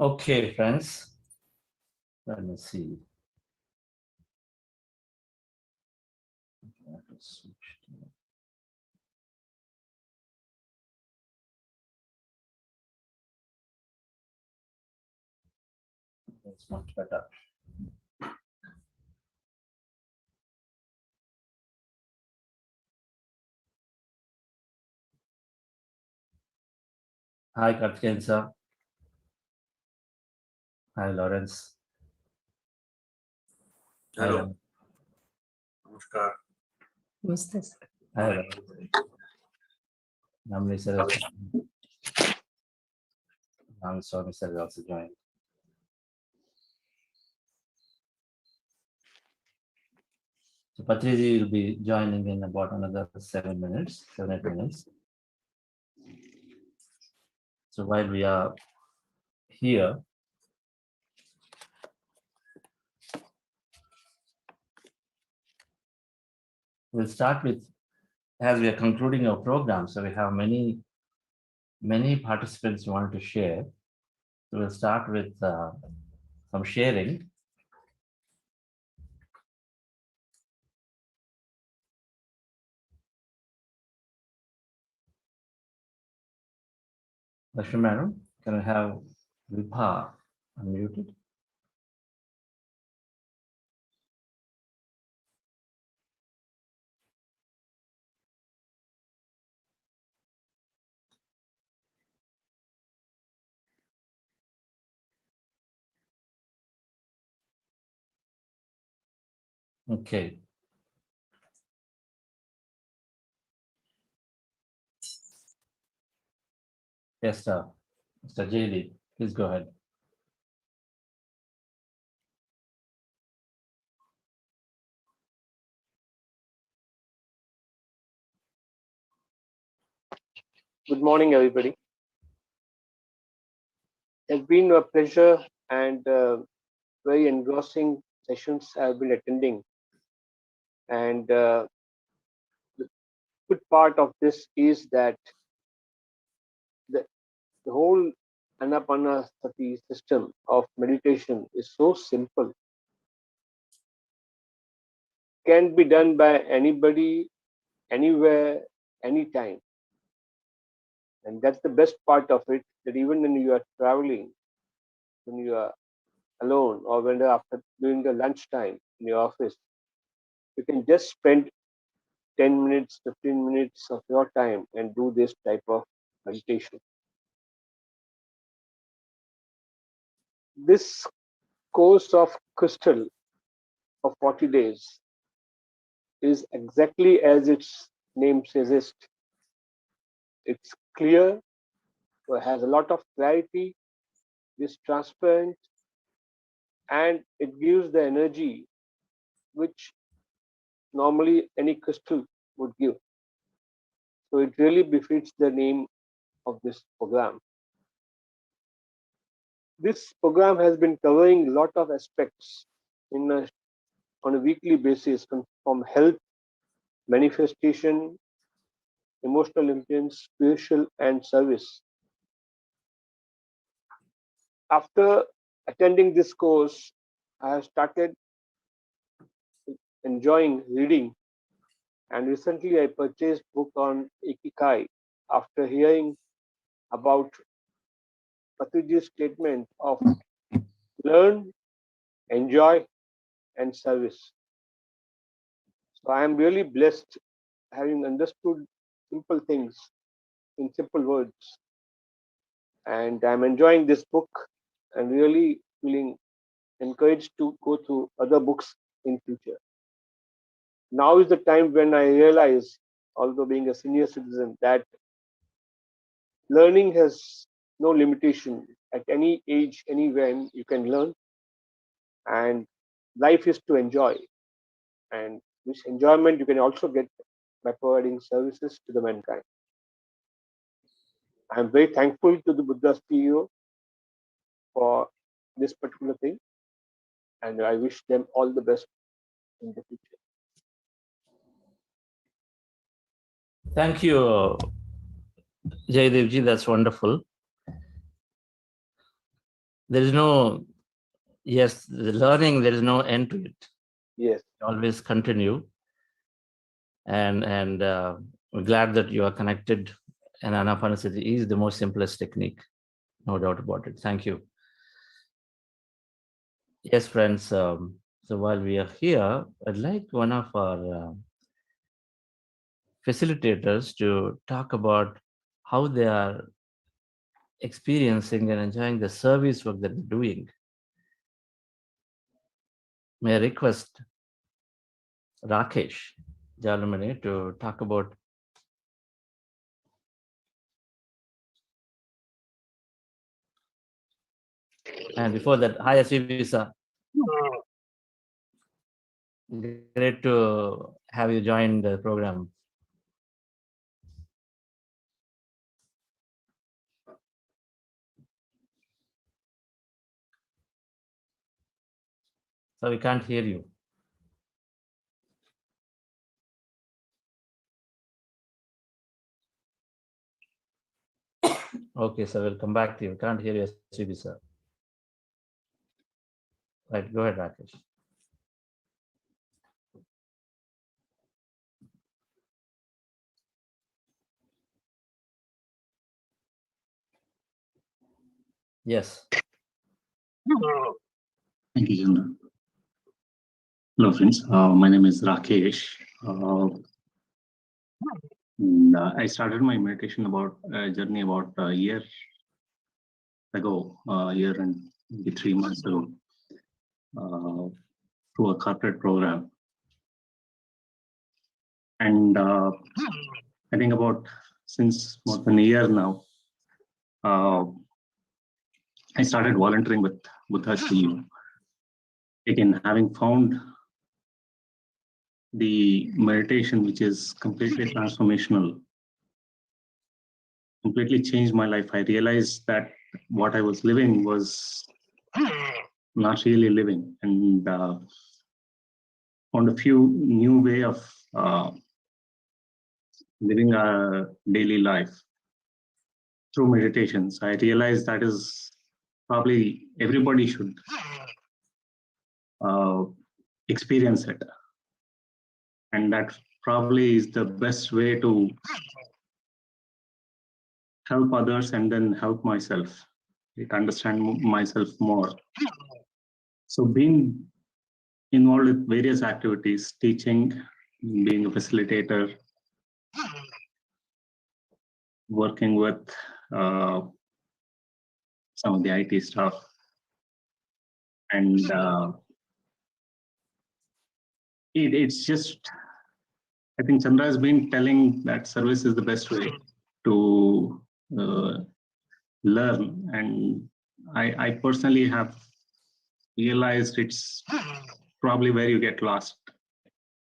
Okay, friends. Let me see. That's much better. Hi, Karthikeyan sir. Hi, Lawrence. Hello. Namaskar. Namaste, sir. Hi, Namli sir. Swami sir also joined. So Patriji will be joining in about another 7 minutes, 7-8 minutes. So while we are here, we'll start with, as we are concluding our program, so we have many participants who want to share. So we'll start with some sharing. Lakshmi Madam, can I have Vibha unmuted? Okay. Yes, sir. Mr. JD, please go ahead. Good morning, everybody. It's been a pleasure and very engrossing sessions I've been attending. And the good part of this is that the whole Anapanasati system of meditation is so simple. Can be done by anybody, anywhere, anytime. And that's the best part of it, that even when you are traveling, when you are alone, or when after during the lunchtime in your office, you can just spend 10 minutes, 15 minutes of your time and do this type of meditation. This course of crystal of 40 days is exactly as its name suggests. It's clear, it has a lot of clarity, it's transparent, and it gives the energy which normally any crystal would give. So it really befits the name of this program. This program has been covering a lot of aspects on a weekly basis, from health, manifestation, emotional intelligence, spiritual, and service. After attending this course, I have started enjoying reading, and recently I purchased book on Ikigai after hearing about Patriji's statement of learn, enjoy, and service. So I am really blessed having understood simple things in simple words. And I'm enjoying this book and really feeling encouraged to go through other books in future. Now is the time when I realize, although being a senior citizen, that learning has no limitation. At any age, anywhere, you can learn, and life is to enjoy. And this enjoyment you can also get by providing services to the mankind. I'm very thankful to the Buddha CEO for this particular thing, and I wish them all the best in the future. Thank you, Jaydevji. That's wonderful. There is no, yes, the learning, there is no end to it. Yes. Always continue. And we're glad that you are connected. And Anapanasati is the most simplest technique. No doubt about it. Thank you. Yes, friends. So while we are here, I'd like one of our facilitators to talk about how they are experiencing and enjoying the service work that they're doing. May I request Rakesh Jalumani to talk about and before that, hi Asivisa. Great to have you join the program. So we can't hear you. Okay, so we'll come back to you. Can't hear you, Asivisa. Right, go ahead, Rakesh. Yes. Thank you, Chandra. Hello, friends. My name is Rakesh. I started my meditation journey about a year ago, a year and maybe 3 months ago, through a corporate program. And I think about since more than a year now, I started volunteering with Buddha CEO. Again, having found the meditation, which is completely transformational, completely changed my life. I realized that what I was living was not really living, and found a few new way of living a daily life through meditations. I realized that is probably everybody should experience it, and that probably is the best way to help others and then help myself, to understand myself more. So being involved with various activities, teaching, being a facilitator, working with some of the IT stuff, and it's just, I think Chandra has been telling that service is the best way to learn, and I personally have realized it's probably where you get lost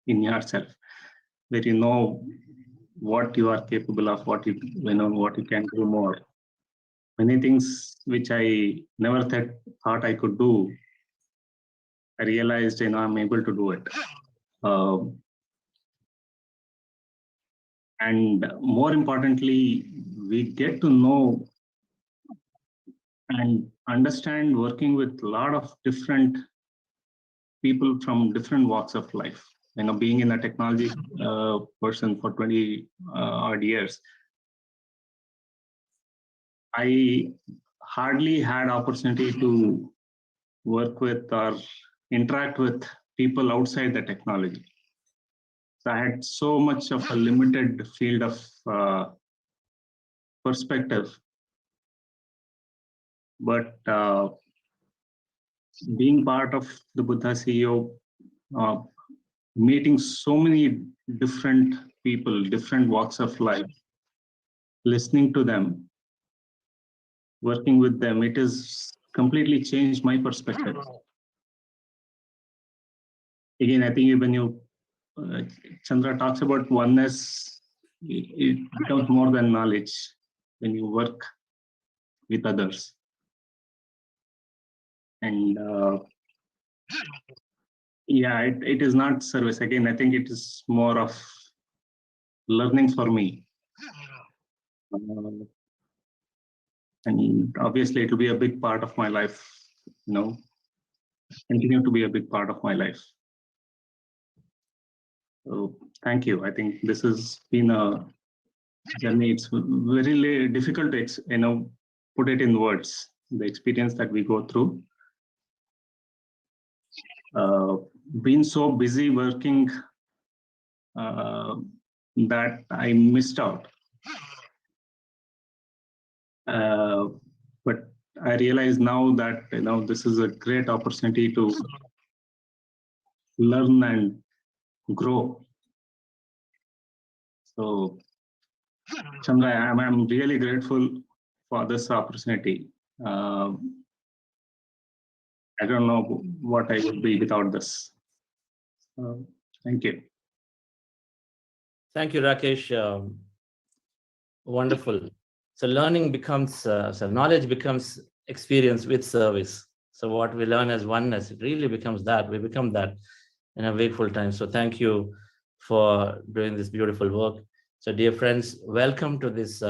in yourself, where you know what you are capable of, what you know, what you can do more. Many things which I never thought I could do, I realized, I'm able to do it. And more importantly, we get to know and understand working with a lot of different people from different walks of life. Being in a technology person for 20 odd years, I hardly had opportunity to work with or interact with people outside the technology. So I had so much of a limited field of perspective. But being part of the Buddha CEO, meeting so many different people, different walks of life, listening to them, working with them, it has completely changed my perspective. Again, I think when Chandra talks about oneness, it becomes more than knowledge when you work with others. And yeah, it is not service. Again, I think it is more of learning for me. And obviously it will be a big part of my life, continue to be a big part of my life. So thank you. I think this has been a journey. It's very difficult to put it in words, the experience that we go through. Been so busy working that I missed out. But I realize now that this is a great opportunity to learn and grow. So, Chandra, I'm really grateful for this opportunity. I don't know what I would be without this. Thank you. Thank you, Rakesh. Wonderful. So learning becomes, so knowledge becomes experience with service. So what we learn as oneness, it really becomes that. We become that in a wakeful time. So thank you for doing this beautiful work. So dear friends, welcome to this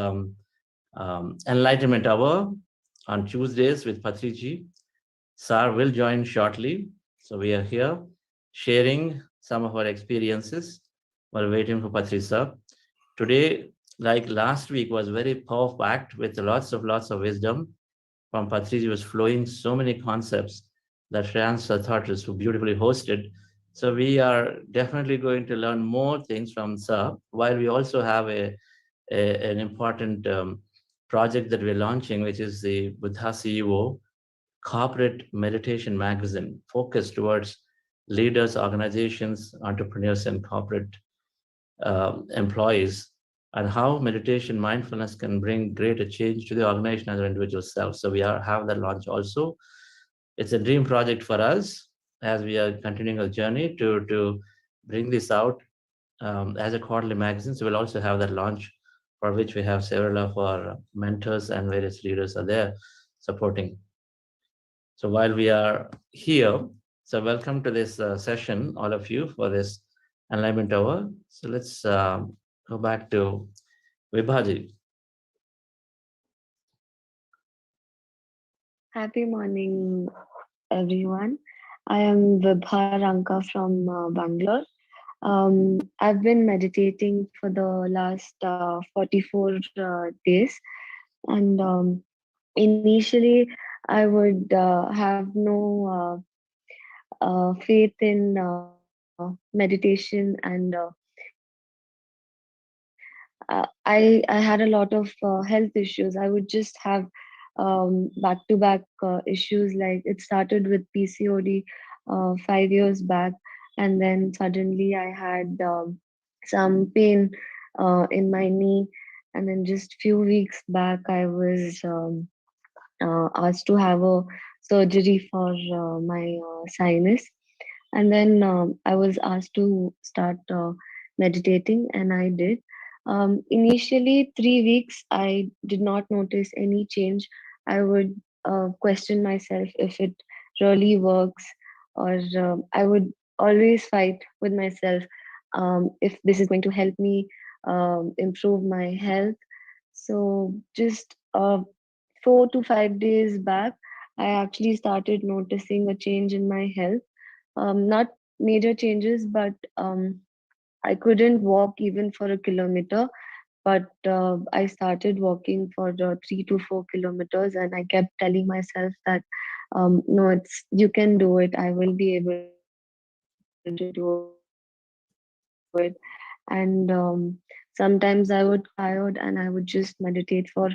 Enlightenment Hour on Tuesdays with Patriji. Sar will join shortly. So we are here sharing some of our experiences while waiting for Patri sir. Today, like last week, was very power-packed with lots of wisdom from Patriji. Was flowing so many concepts that Shreyansh thought was so beautifully hosted. So we are definitely going to learn more things from Sir, while we also have an important project that we're launching, which is the Buddha CEO corporate meditation magazine, focused towards leaders, organizations, entrepreneurs, and corporate employees, and how meditation, mindfulness can bring greater change to the organization and the individual self. So we have that launch also. It's a dream project for us as we are continuing our journey to bring this out as a quarterly magazine. So we'll also have that launch, for which we have several of our mentors and various leaders are there supporting. So while we are here, so welcome to this session, all of you, for this Enlightenment Hour. So let's go back to Vibhaji. Happy morning, everyone. I am Vibha Ranka from Bangalore. I've been meditating for the last 44 days, and initially I would have no faith in meditation, and I had a lot of health issues. I would just have back-to-back issues. Like, it started with PCOD 5 years back, and then suddenly I had some pain in my knee, and then just few weeks back I was asked to have a surgery for my sinus, and then I was asked to start meditating, and I did. Initially 3 weeks I did not notice any change. I would question myself if it really works, or I would always fight with myself if this is going to help me improve my health. So just 4 to 5 days back, I actually started noticing a change in my health. Not major changes, but I couldn't walk even for a kilometer. but I started walking for 3 to 4 kilometers, and I kept telling myself that no, you can do it. I will be able to do it. And sometimes I would get tired, and I would just meditate for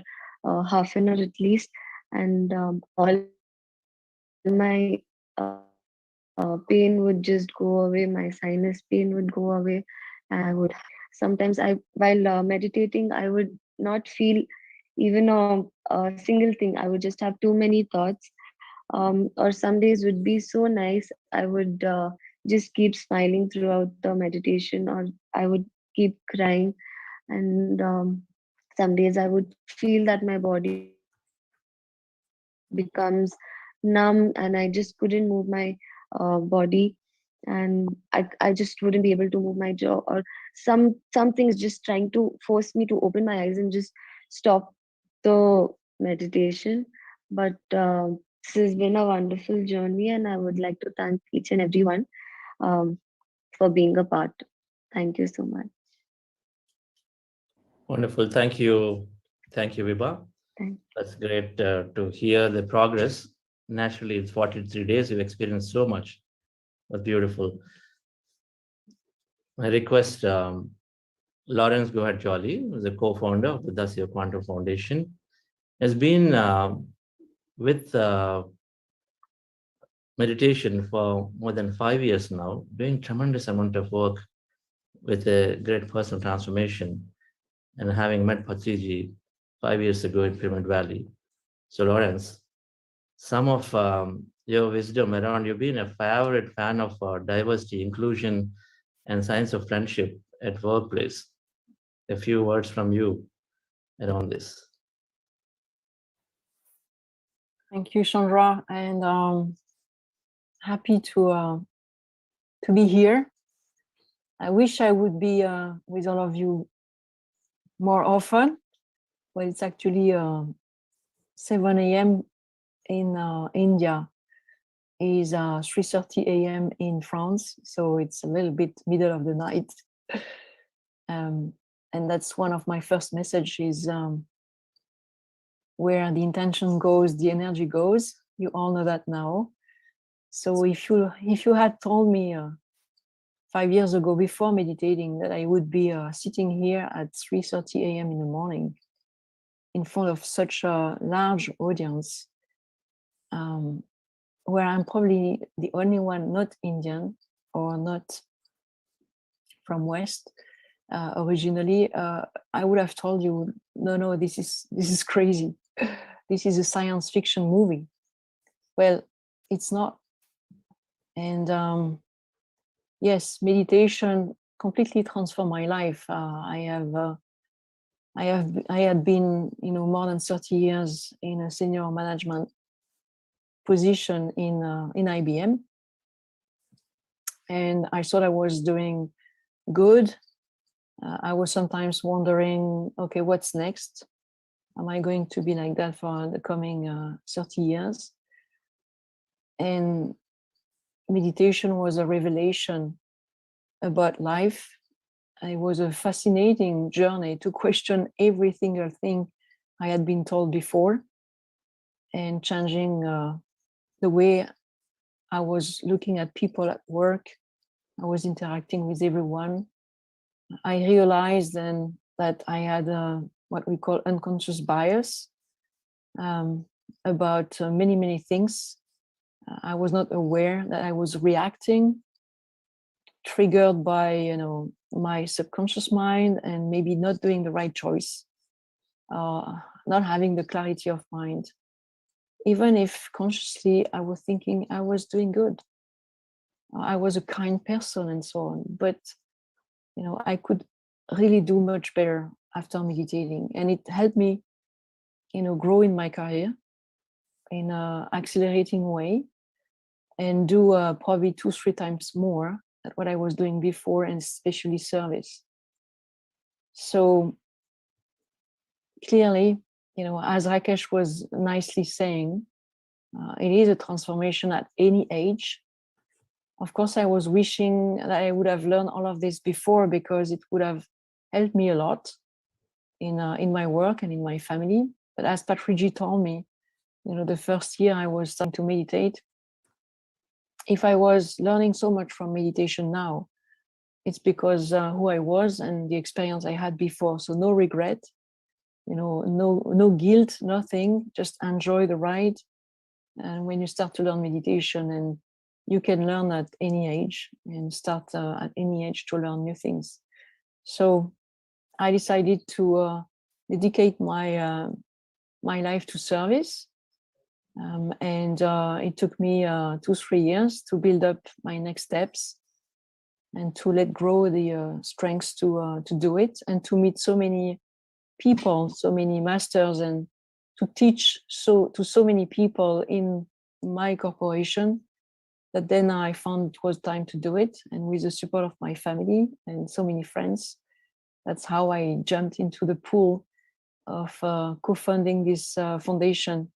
half an hour at least, and all my pain would just go away, my sinus pain would go away, and I would sometimes while meditating, I would not feel even a single thing. I would just have too many thoughts. Or some days would be so nice, I would just keep smiling throughout the meditation, or I would keep crying. And some days I would feel that my body becomes numb, and I just couldn't move my body, and I just wouldn't be able to move my jaw, or something's just trying to force me to open my eyes and just stop the meditation. But this has been a wonderful journey, and I would like to thank each and everyone um, for being a part. Thank you so much. Wonderful. Thank you. Thank you, Vibha. Thank That's great to hear the progress. Naturally, it's 43 days. You've experienced so much. That's beautiful. I request Lawrence Gohad Jolly, who's the co-founder of the Dasya Quantum Foundation, has been with meditation for more than 5 years now, doing tremendous amount of work with a great personal transformation, and having met Patriji 5 years ago in Pyramid Valley. So Lawrence, some of your wisdom around, you've been a favorite fan of diversity, inclusion, and science of friendship at workplace. A few words from you around this. Thank you, Chandra, and happy to be here. I wish I would be with all of you more often. Well, it's actually 7 a.m. in India, is 3:30 a.m. in France, so it's a little bit middle of the night. And that's one of my first messages. Where the intention goes, the energy goes. You all know that now. So if you had told me 5 years ago, before meditating, that I would be sitting here at 3:30 a.m. in the morning in front of such a large audience, where I'm probably the only one not Indian or not from West originally, I would have told you, no, this is crazy. This is a science fiction movie. Well, it's not. And yes, meditation completely transformed my life. I had been, more than 30 years in a senior management position in IBM, and I thought I was doing good. I was sometimes wondering, okay, what's next? Am I going to be like that for the coming 30 years? And meditation was a revelation about life. It was a fascinating journey to question every single thing I had been told before, and changing the way I was looking at people at work. I was interacting with everyone. I realized then that I had what we call unconscious bias about many things. I was not aware that I was reacting, triggered by my subconscious mind, and maybe not doing the right choice, not having the clarity of mind, even if consciously I was thinking I was doing good, I was a kind person and so on. But I could really do much better after meditating, and it helped me grow in my career in an accelerating way, and do probably 2-3 times more than what I was doing before, and especially service. So clearly, as Rakesh was nicely saying, it is a transformation at any age. Of course, I was wishing that I would have learned all of this before, because it would have helped me a lot. in my work and in my family. But as Patriji told me, the first year I was starting to meditate, if I was learning so much from meditation now, it's because who I was and the experience I had before. So no regret, no guilt, nothing, just enjoy the ride. And when you start to learn meditation, and you can learn at any age and start at any age to learn new things. So I decided to dedicate my life to service. And it took me 2-3 years to build up my next steps and to let grow the strengths to do it, and to meet so many people, so many masters, and to teach to so many people in my corporation, that then I found it was time to do it. And with the support of my family and so many friends, that's how I jumped into the pool of co-funding this foundation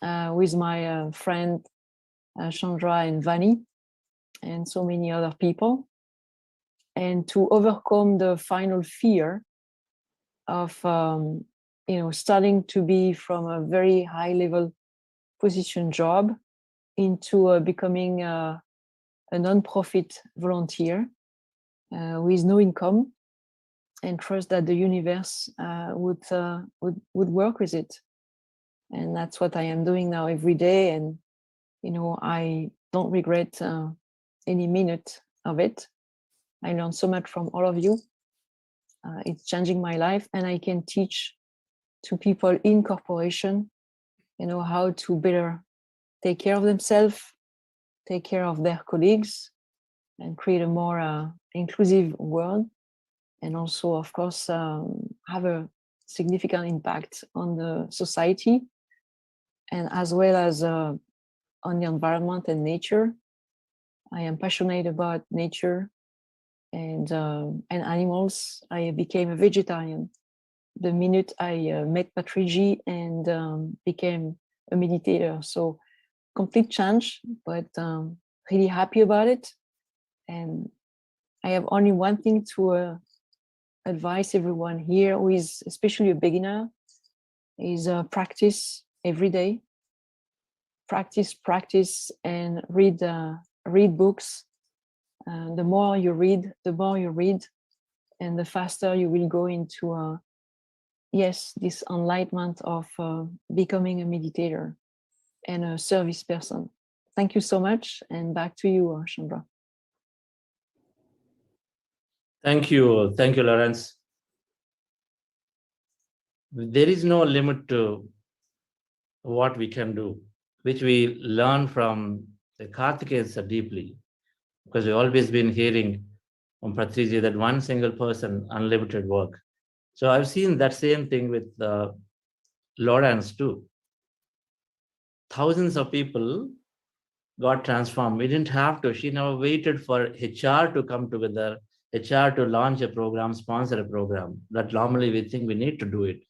with my friend Chandra and Vani and so many other people, and to overcome the final fear of starting to be from a very high level position job into becoming a non-profit volunteer with no income, and trust that the universe would work with it. And that's what I am doing now every day. And I don't regret any minute of it. I learned so much from all of you. It's changing my life, and I can teach to people in corporation, how to better take care of themselves, take care of their colleagues, and create a more inclusive world. And also, of course, have a significant impact on the society, and as well as on the environment and nature. I am passionate about nature and animals. I became a vegetarian the minute I met Patriji and became a meditator. So complete change, but really happy about it. And I have only one thing to advise everyone here who is especially a beginner, is practice every day. Practice, and read books. The more you read, and the faster you will go into this enlightenment of becoming a meditator and a service person. Thank you so much, and back to you, Chandra. Thank you, Lawrence. There is no limit to what we can do, which we learn from the Karthikeyans deeply, because we've always been hearing from Patriji that one single person, unlimited work. So I've seen that same thing with Lawrence too. Thousands of people got transformed. We didn't have to. She never waited for HR to come together, HR to launch a program, sponsor a program. That normally we think we need to do it.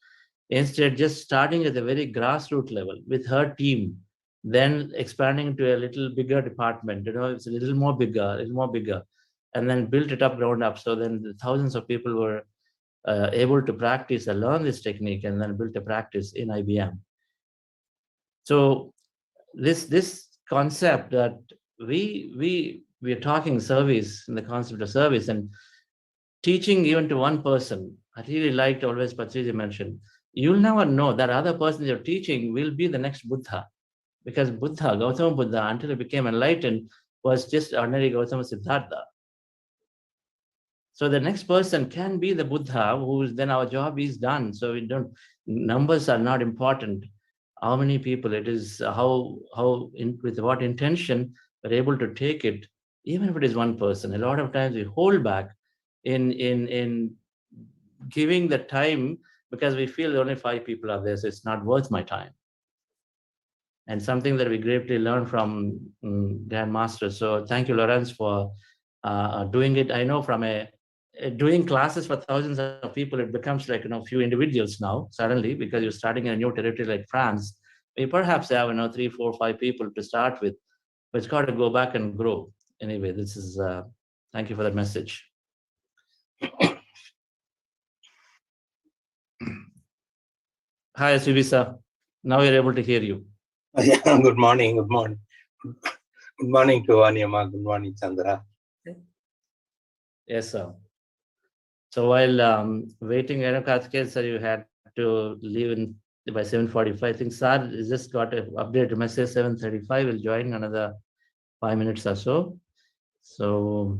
Instead, just starting at the very grassroots level with her team, then expanding to a little bigger department, it's a little more bigger, and then built it up, ground up. So then the thousands of people were able to practice and learn this technique, and then built a practice in IBM. So this concept that we are talking service, in the concept of service, and teaching even to one person. I really liked always Patriji mentioned, you'll never know that other person you're teaching will be the next Buddha, because Gautama Buddha, until he became enlightened, was just ordinary Gautama Siddhartha. So the next person can be the Buddha, who's then our job is done. So numbers are not important. How many people it is, with what intention we're able to take it, even if it is one person. A lot of times we hold back in giving the time because we feel only 5 people are there, so it's not worth my time. And something that we greatly learned from Grand Master. So thank you, Lawrence, for doing it. I know from doing classes for thousands of people, it becomes like few individuals now suddenly, because you're starting in a new territory like France. We perhaps have 3, 4, 5 people to start with, but it's got to go back and grow. Anyway, this is thank you for that message. Hi, Suvisa. Now we're able to hear you. Yeah, good morning. Good morning. Good morning to Aniyama. Good morning, Chandra. Yes, sir. So while waiting, Karthikeyan, sir, you had to leave by 7:45. I think Sir just got an update message 7:35. Will join another 5 minutes or so. So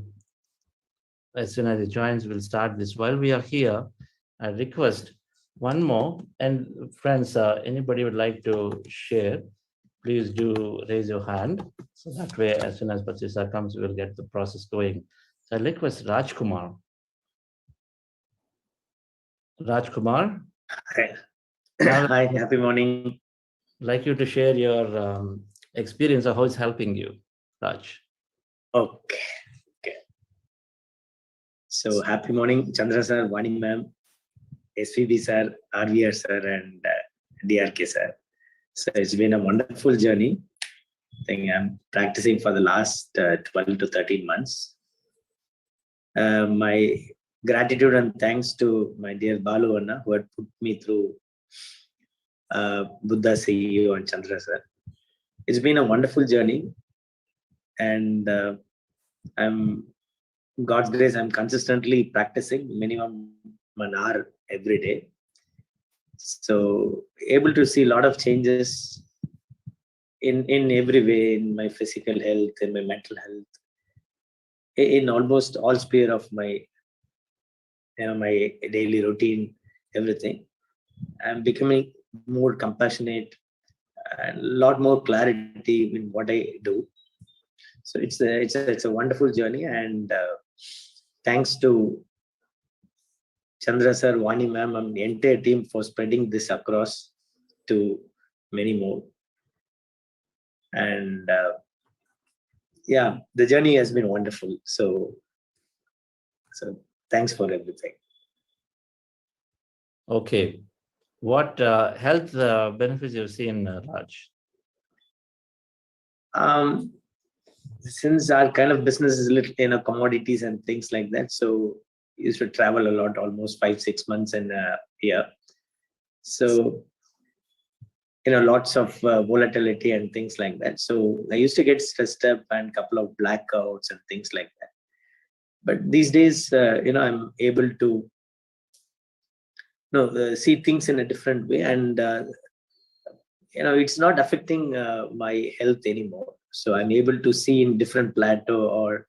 as soon as he joins, we'll start this. While we are here, I request one more. And friends, anybody would like to share, please do raise your hand. So that way, as soon as Patriji comes, we'll get the process going. So I request Rajkumar. Rajkumar, Hi. Hi, happy morning. like you to share your experience of how it's helping you, Raj. Okay. So happy morning, Chandra sir, Vani ma'am, SVB sir, RVR sir, and DRK sir. So it's been a wonderful journey. I think I'm practicing for the last 12 to 13 months. My gratitude and thanks to my dear Balu Anna, who had put me through Buddha CEO and Chandra sir. It's been a wonderful journey, and I'm God's grace, I'm consistently practicing minimum an hour every day. So able to see a lot of changes in every way, in my physical health, in my mental health, in almost all sphere of my my daily routine, everything. I'm becoming more compassionate and a lot more clarity in what I do. So it's a wonderful journey, and thanks to Chandra sir, Vani ma'am, and the entire team for spreading this across to many more. And yeah, the journey has been wonderful. So thanks for everything. Okay. What health benefits you've seen, Raj? Since our kind of business is little, commodities and things like that, so used to travel a lot, almost 5-6 months in a year. So lots of volatility and things like that. So I used to get stressed up and couple of blackouts and things like that. But these days, I'm able to see things in a different way, and it's not affecting my health anymore. So I'm able to see in different plateau, or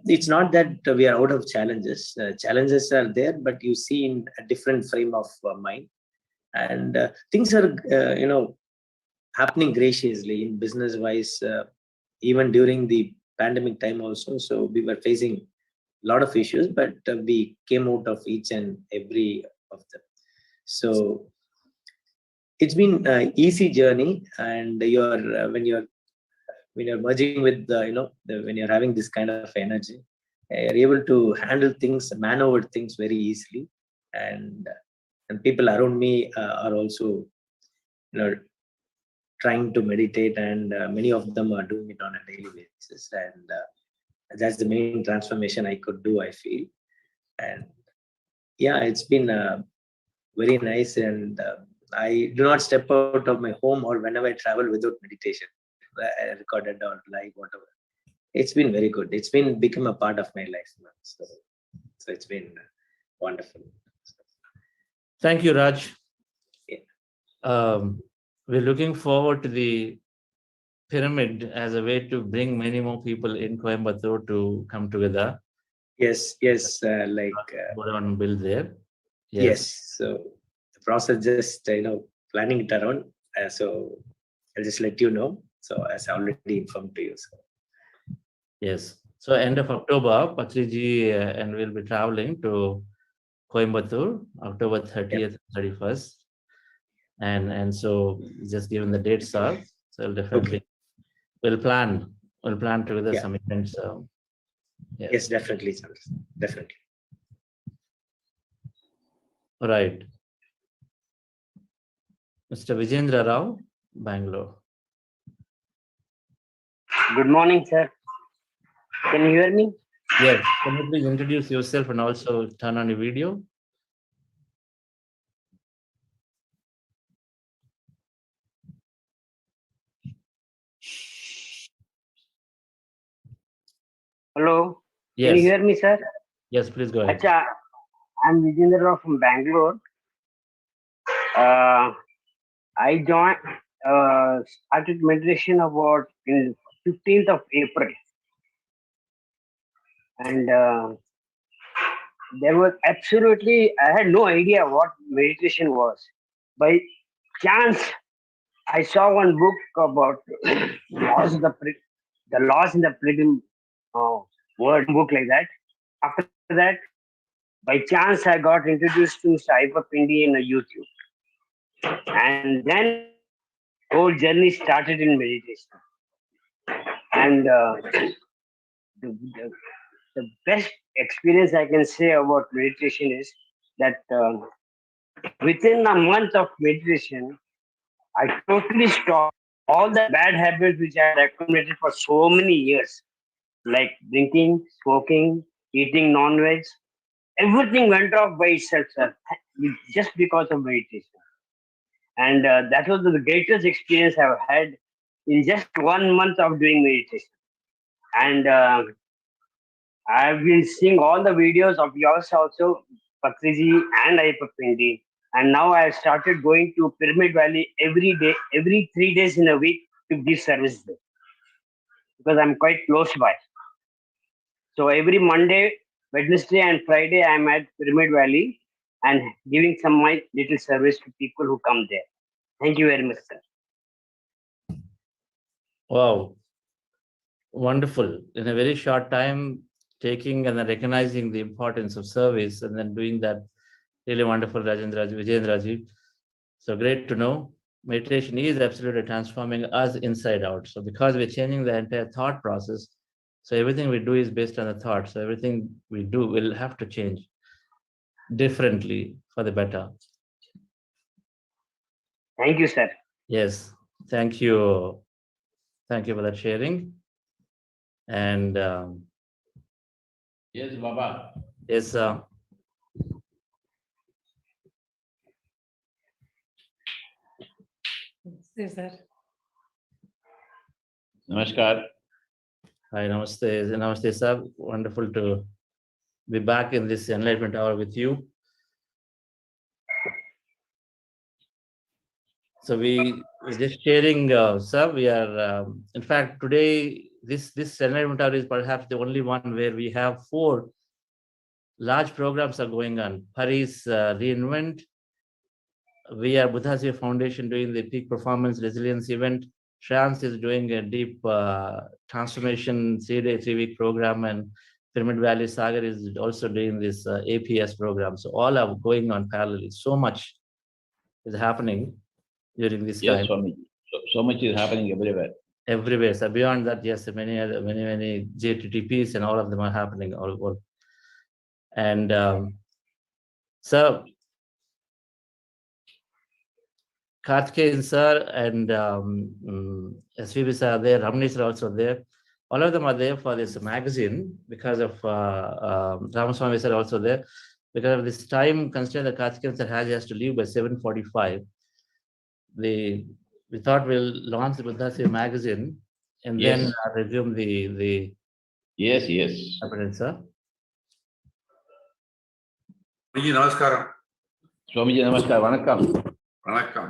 it's not that we are out of challenges. Challenges are there, but you see in a different frame of mind, and things are happening graciously in business wise, even during the pandemic time also. So we were facing a lot of issues, but we came out of each and every of them. So it's been an easy journey, and when you're merging with when you're having this kind of energy, you're able to handle things, maneuver things very easily, and people around me are also trying to meditate, and many of them are doing it on a daily basis, and that's the main transformation I could do, I feel. And yeah, it's been very nice, and I do not step out of my home or whenever I travel without meditation, recorded or live, whatever. It's been very good. It's been become a part of my life now. So it's been wonderful. Thank you, Raj. Yeah. We're looking forward to the pyramid as a way to bring many more people in Coimbatore to come together. Yes. Put on build there. Yes. So the process just planning it around. So I'll just let you know. So as I already informed to you. So. Yes. So end of October, Patriji and we'll be traveling to Coimbatore, October 30th, 31st. And so just given the dates are, so definitely we'll plan together some events. Yes, definitely, definitely. All right. Mr. Vijendra Rao, Bangalore. Good morning, sir. Can you hear me? Yes. Can you please introduce yourself and also turn on your video? Hello. Can you Yes. hear me, sir? Yes, please go ahead. Acha, I'm Vijender Rao from Bangalore. I started meditation about in 15th of April, and there was absolutely I had no idea what meditation was. By chance, I saw one book about the laws in the freedom word book like that. After that, by chance, I got introduced to Ep29 in YouTube, and then whole journey started in meditation. And the best experience I can say about meditation is that within a month of meditation, I totally stopped all the bad habits which I had accumulated for so many years, like drinking, smoking, eating non-veg. Everything went off by itself, sir, just because of meditation. And that was the greatest experience I've had in just 1 month of doing meditation. And I've been seeing all the videos of yours also, Patriji and Ep29. And now I've started going to Pyramid Valley every day, every 3 days in a week to give service there because I'm quite close by. So every Monday, Wednesday, and Friday, I'm at Pyramid Valley and giving some my little service to people who come there. Thank you very much, sir. Wow. Wonderful. In a very short time, taking and then recognizing the importance of service and then doing that, really wonderful, Vijendraji. So great to know. Meditation is absolutely transforming us inside out. So because we're changing the entire thought process, so everything we do is based on the thought. So everything we do will have to change differently for the better. Thank you, sir. Yes. Thank you. Thank you for that sharing. And yes, Baba. Yes, Is that? Namaskar. Hi, namaste. Namaste, sir. Wonderful to be back in this Enlightenment Hour with you. So we're just sharing, sir. We are, in fact, today, this Enlightenment Hour is perhaps the only one where we have 4 large programs are going on. Paris Reinvent. We are Buddhasya Foundation doing the Peak Performance Resilience event. Shreyans is doing a deep transformation 3-day, 3-week program, and Pyramid Valley Sagar is also doing this APS program. So all are going on parallelly. So much is happening during this time. Swami. So much is happening everywhere. Everywhere. So beyond that, yes, many JTTPs and all of them are happening. All. And so Karthikeyan sir and SVB sir are there, Ramani sir also there. All of them are there for this magazine because of Ramaswamy sir also there. Because of this time constraint that Karthikeyan sir has to leave by 7:45. We thought we'll launch the Buddhasya magazine and then resume the Yes. appearance, sir. Swamiji, namaskaram. Swamiji, namaskar. Vanakkam. Vanakkam.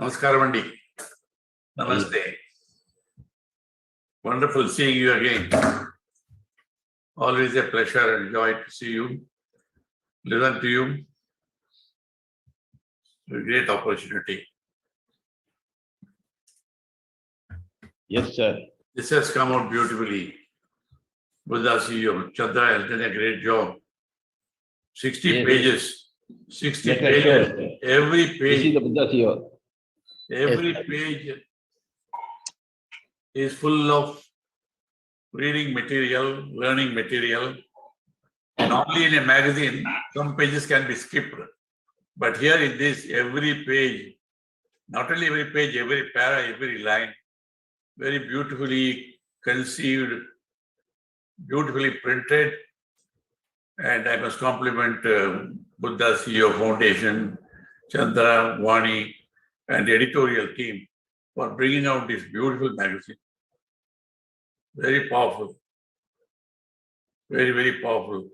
Namaskaram, Andi. Namaste. Wonderful seeing you again. Always a pleasure and joy to see you, listen to you. A great opportunity. Yes, sir. This has come out beautifully. Buddha CEO, Chandra has done a great job. 60 pages. 60 pages. Every This is page. the Buddha CEO. Every page is full of reading material, learning material. Normally in a magazine, some pages can be skipped. But here in this, every page, not only every page, every para, every line, very beautifully conceived, beautifully printed. And I must compliment Buddha CEO Foundation, Chandra, Vani, and the editorial team for bringing out this beautiful magazine. Very powerful. Very, very powerful.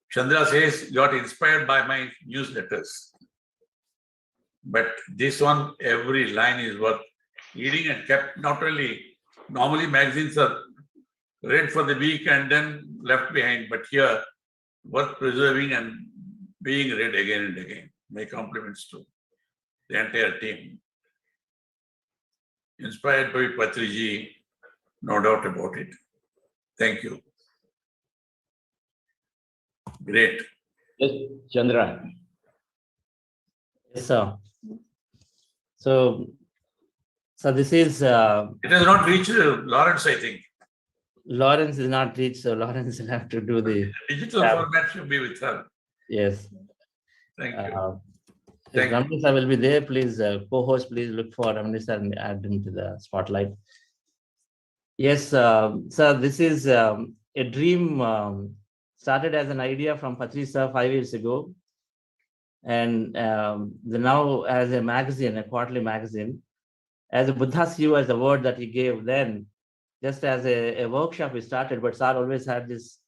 Chandra says, got inspired by my newsletters. But this one, every line is worth reading and kept. Not only, normally magazines are read for the week and then left behind, but here, worth preserving and being read again and again. My compliments to the entire team. Inspired by Patriji, no doubt about it. Thank you. Great. Yes, Chandra. Yes, sir. So this is It has not reached Lawrence, I think. Lawrence is not reached, so Lawrence will have to do the Digital format should be with her. yes. Thank you. If Ramani sir will be there, please co-host, please look for Ramani sir and add him to the spotlight. Yes, sir, this is a dream started as an idea from Patriji sir 5 years ago, and now as a magazine, a quarterly magazine, as a Buddha Siva as the word that he gave then, just as a workshop we started, but sir always had this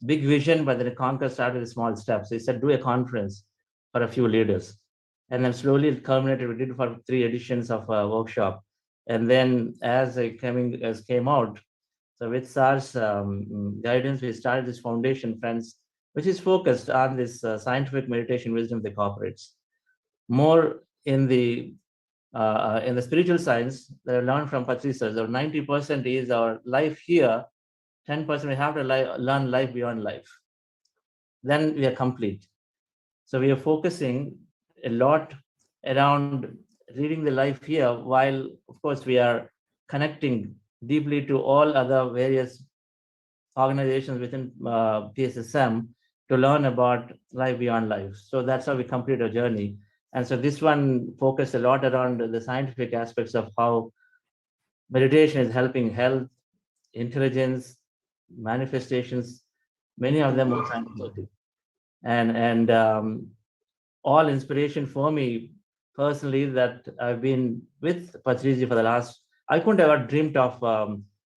big vision, but then Conquer started with small steps. So he said, do a conference for a few leaders. And then slowly it culminated, we did it for 3 editions of a workshop. And then as it came out, so with SAR's guidance, we started this foundation, friends, which is focused on this scientific meditation wisdom of the corporates. More in the spiritual science that I learned from Patriji sir, 90% is our life here, 10% we have to learn life beyond life. Then we are complete. So we are focusing a lot around reading the life here, while of course we are connecting deeply to all other various organizations within PSSM to learn about life beyond life. So that's how we complete our journey. And so this one focused a lot around the scientific aspects of how meditation is helping health, intelligence, manifestations, many of them more scientific. And all inspiration for me personally that I've been with Patriji for the last, I couldn't have ever dreamed of,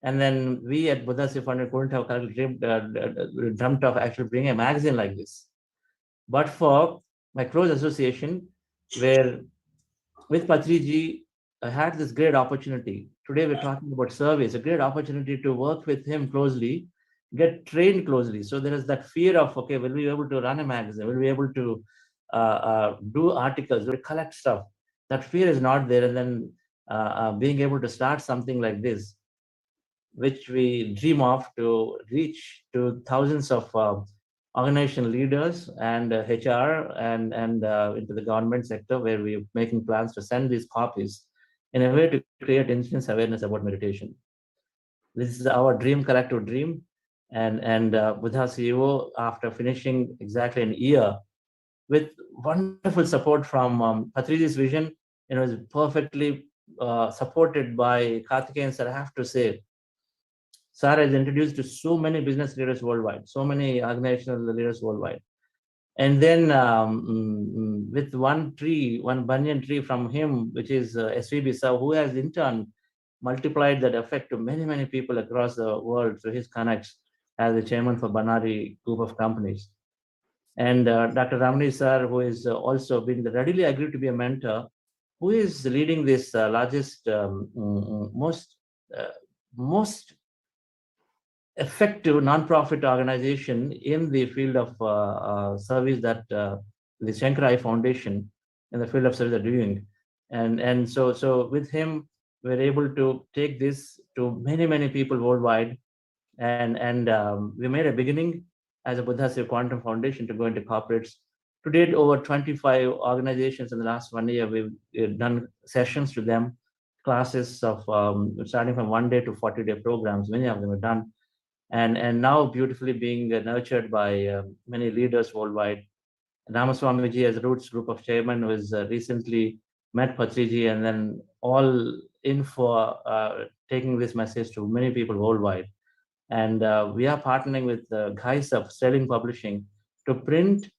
and then we at Buddha Siva Foundation couldn't have dreamt of actually bringing a magazine like this. But for my close association, where with Patriji, I had this great opportunity. Today we're talking about service, a great opportunity to work with him closely, get trained closely. So there is that fear of, okay, will we be able to run a magazine? Will we be able to do articles? Will we collect stuff? That fear is not there. And then being able to start something like this, which we dream of to reach to thousands of organization leaders and HR and into the government sector, where we're making plans to send these copies in a way to create instant awareness about meditation. This is our dream, collective dream. And Buddha CEO, after finishing exactly an year with wonderful support from Patriji's vision, is perfectly supported by Karthikeyan sir, I have to say. Sir is introduced to so many business leaders worldwide, so many organizational leaders worldwide. And then with one banyan tree from him, which is SVB sir, who has in turn multiplied that effect to many, many people across the world through his connects as the chairman for Banari group of companies. And Dr. Ramani sir, who is also been readily agreed to be a mentor, who is leading this largest, most effective non-profit organization in the field of service that the Shankarai Foundation in the field of service are doing. And so with him, we're able to take this to many, many people worldwide. And we made a beginning as a Buddha Siva Quantum Foundation to go into corporates. To date, over 25 organizations in the last 1 year, we've done sessions to them, classes of starting from 1 day to 40-day programs. Many of them are done. And now beautifully being nurtured by many leaders worldwide. Ramaswamiji as Roots Group of Chairman was recently met Patriji, and then all in for taking this message to many people worldwide. And we are partnering with the guys of Sterling Publishing to print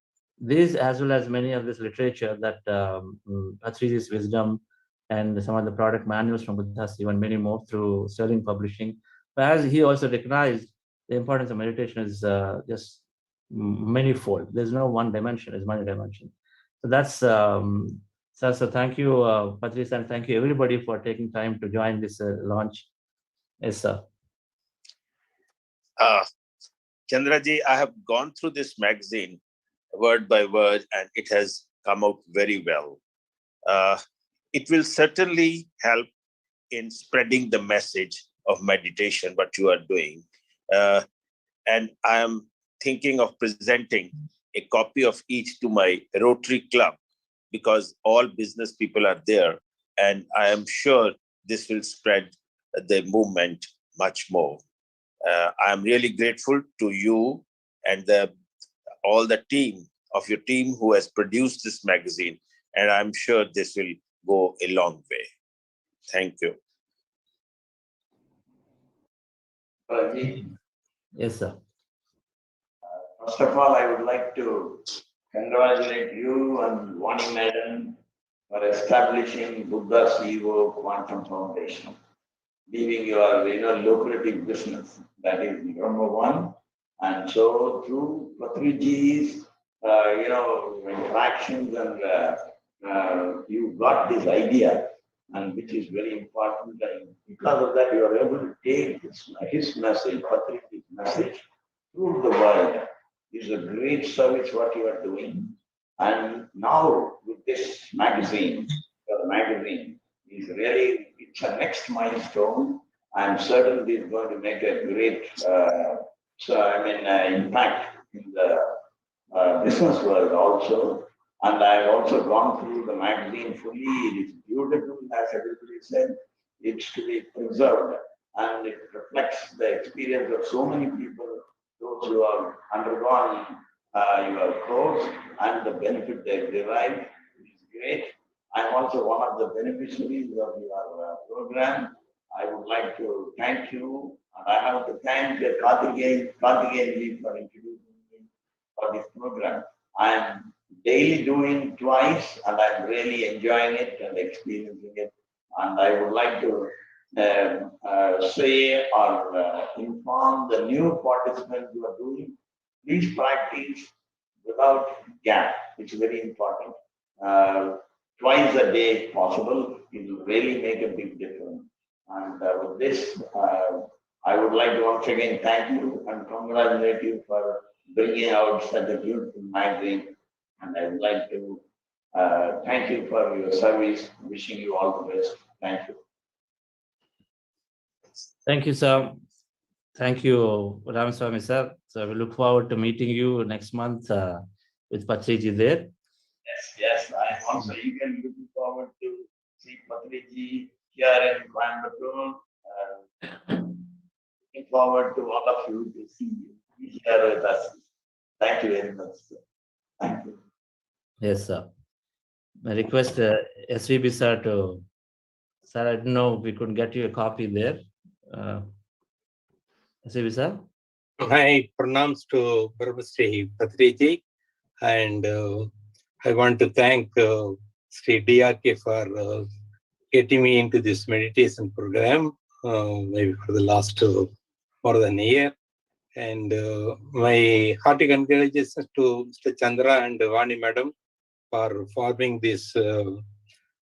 this as well as many of this literature that Patriji's wisdom and some of the product manuals from Buddha Siva and many more through Sterling Publishing. But as he also recognized, the importance of meditation is just manifold. There's no one dimension, it's multi-dimension. So that's, so thank you, Patriji, and thank you everybody for taking time to join this launch. Yes, sir. Chandraji, I have gone through this magazine word by word, and it has come out very well. It will certainly help in spreading the message of meditation, what you are doing. And I am thinking of presenting a copy of each to my Rotary Club, because all business people are there. And I am sure this will spread the movement much more. I am really grateful to you and all the team of your team who has produced this magazine. And I'm sure this will go a long way. Thank you. Yes, sir. First of all, I would like to congratulate you and Vani Madam for establishing Buddha CEO Quantum Foundation, leaving your lucrative business. That is number one. And so through Patriji's interactions and you got this idea, and which is very important. And because of that, you are able to take his message, Patriji's message, through the world. It's a great service what you are doing. And now with this magazine, the magazine is really, it's a next milestone, and certainly it's going to make a great impact in the business world also. And I've also gone through the magazine fully. It is beautiful, as everybody said. It's to be preserved, and it reflects the experience of so many people, those who have undergone your course and the benefit they derive, which is great. I'm also one of the beneficiaries of your program. I would like to thank you, and I have to thank Karthikeyan for introducing me for this program. I am daily doing twice, and I'm really enjoying it and experiencing it. And I would like to say or inform the new participants who are doing, please practice without gap. It's very important. Twice a day if possible. It will really make a big difference. And with this, I would like to once again thank you and congratulate you for bringing out such a beautiful magazine. And I would like to thank you for your service. Wishing you all the best. Thank you. Thank you, sir. Thank you, Ramaswamy, sir. So we look forward to meeting you next month with Patriji there. Yes. I'm also eagerly looking forward to see Patriji here in Coimbatore. Looking forward to all of you to see you here with us. Thank you very much, sir. Thank you. Yes, sir. I request SVB sir to, sir, I don't know if we could get you a copy there. SVB sir? My pranams to Brahmastri Patriji, and I want to thank Sri DRK for getting me into this meditation program, maybe for the last more than a year. And my hearty congratulations to Mr. Chandra and Vani Madam for forming this Buddha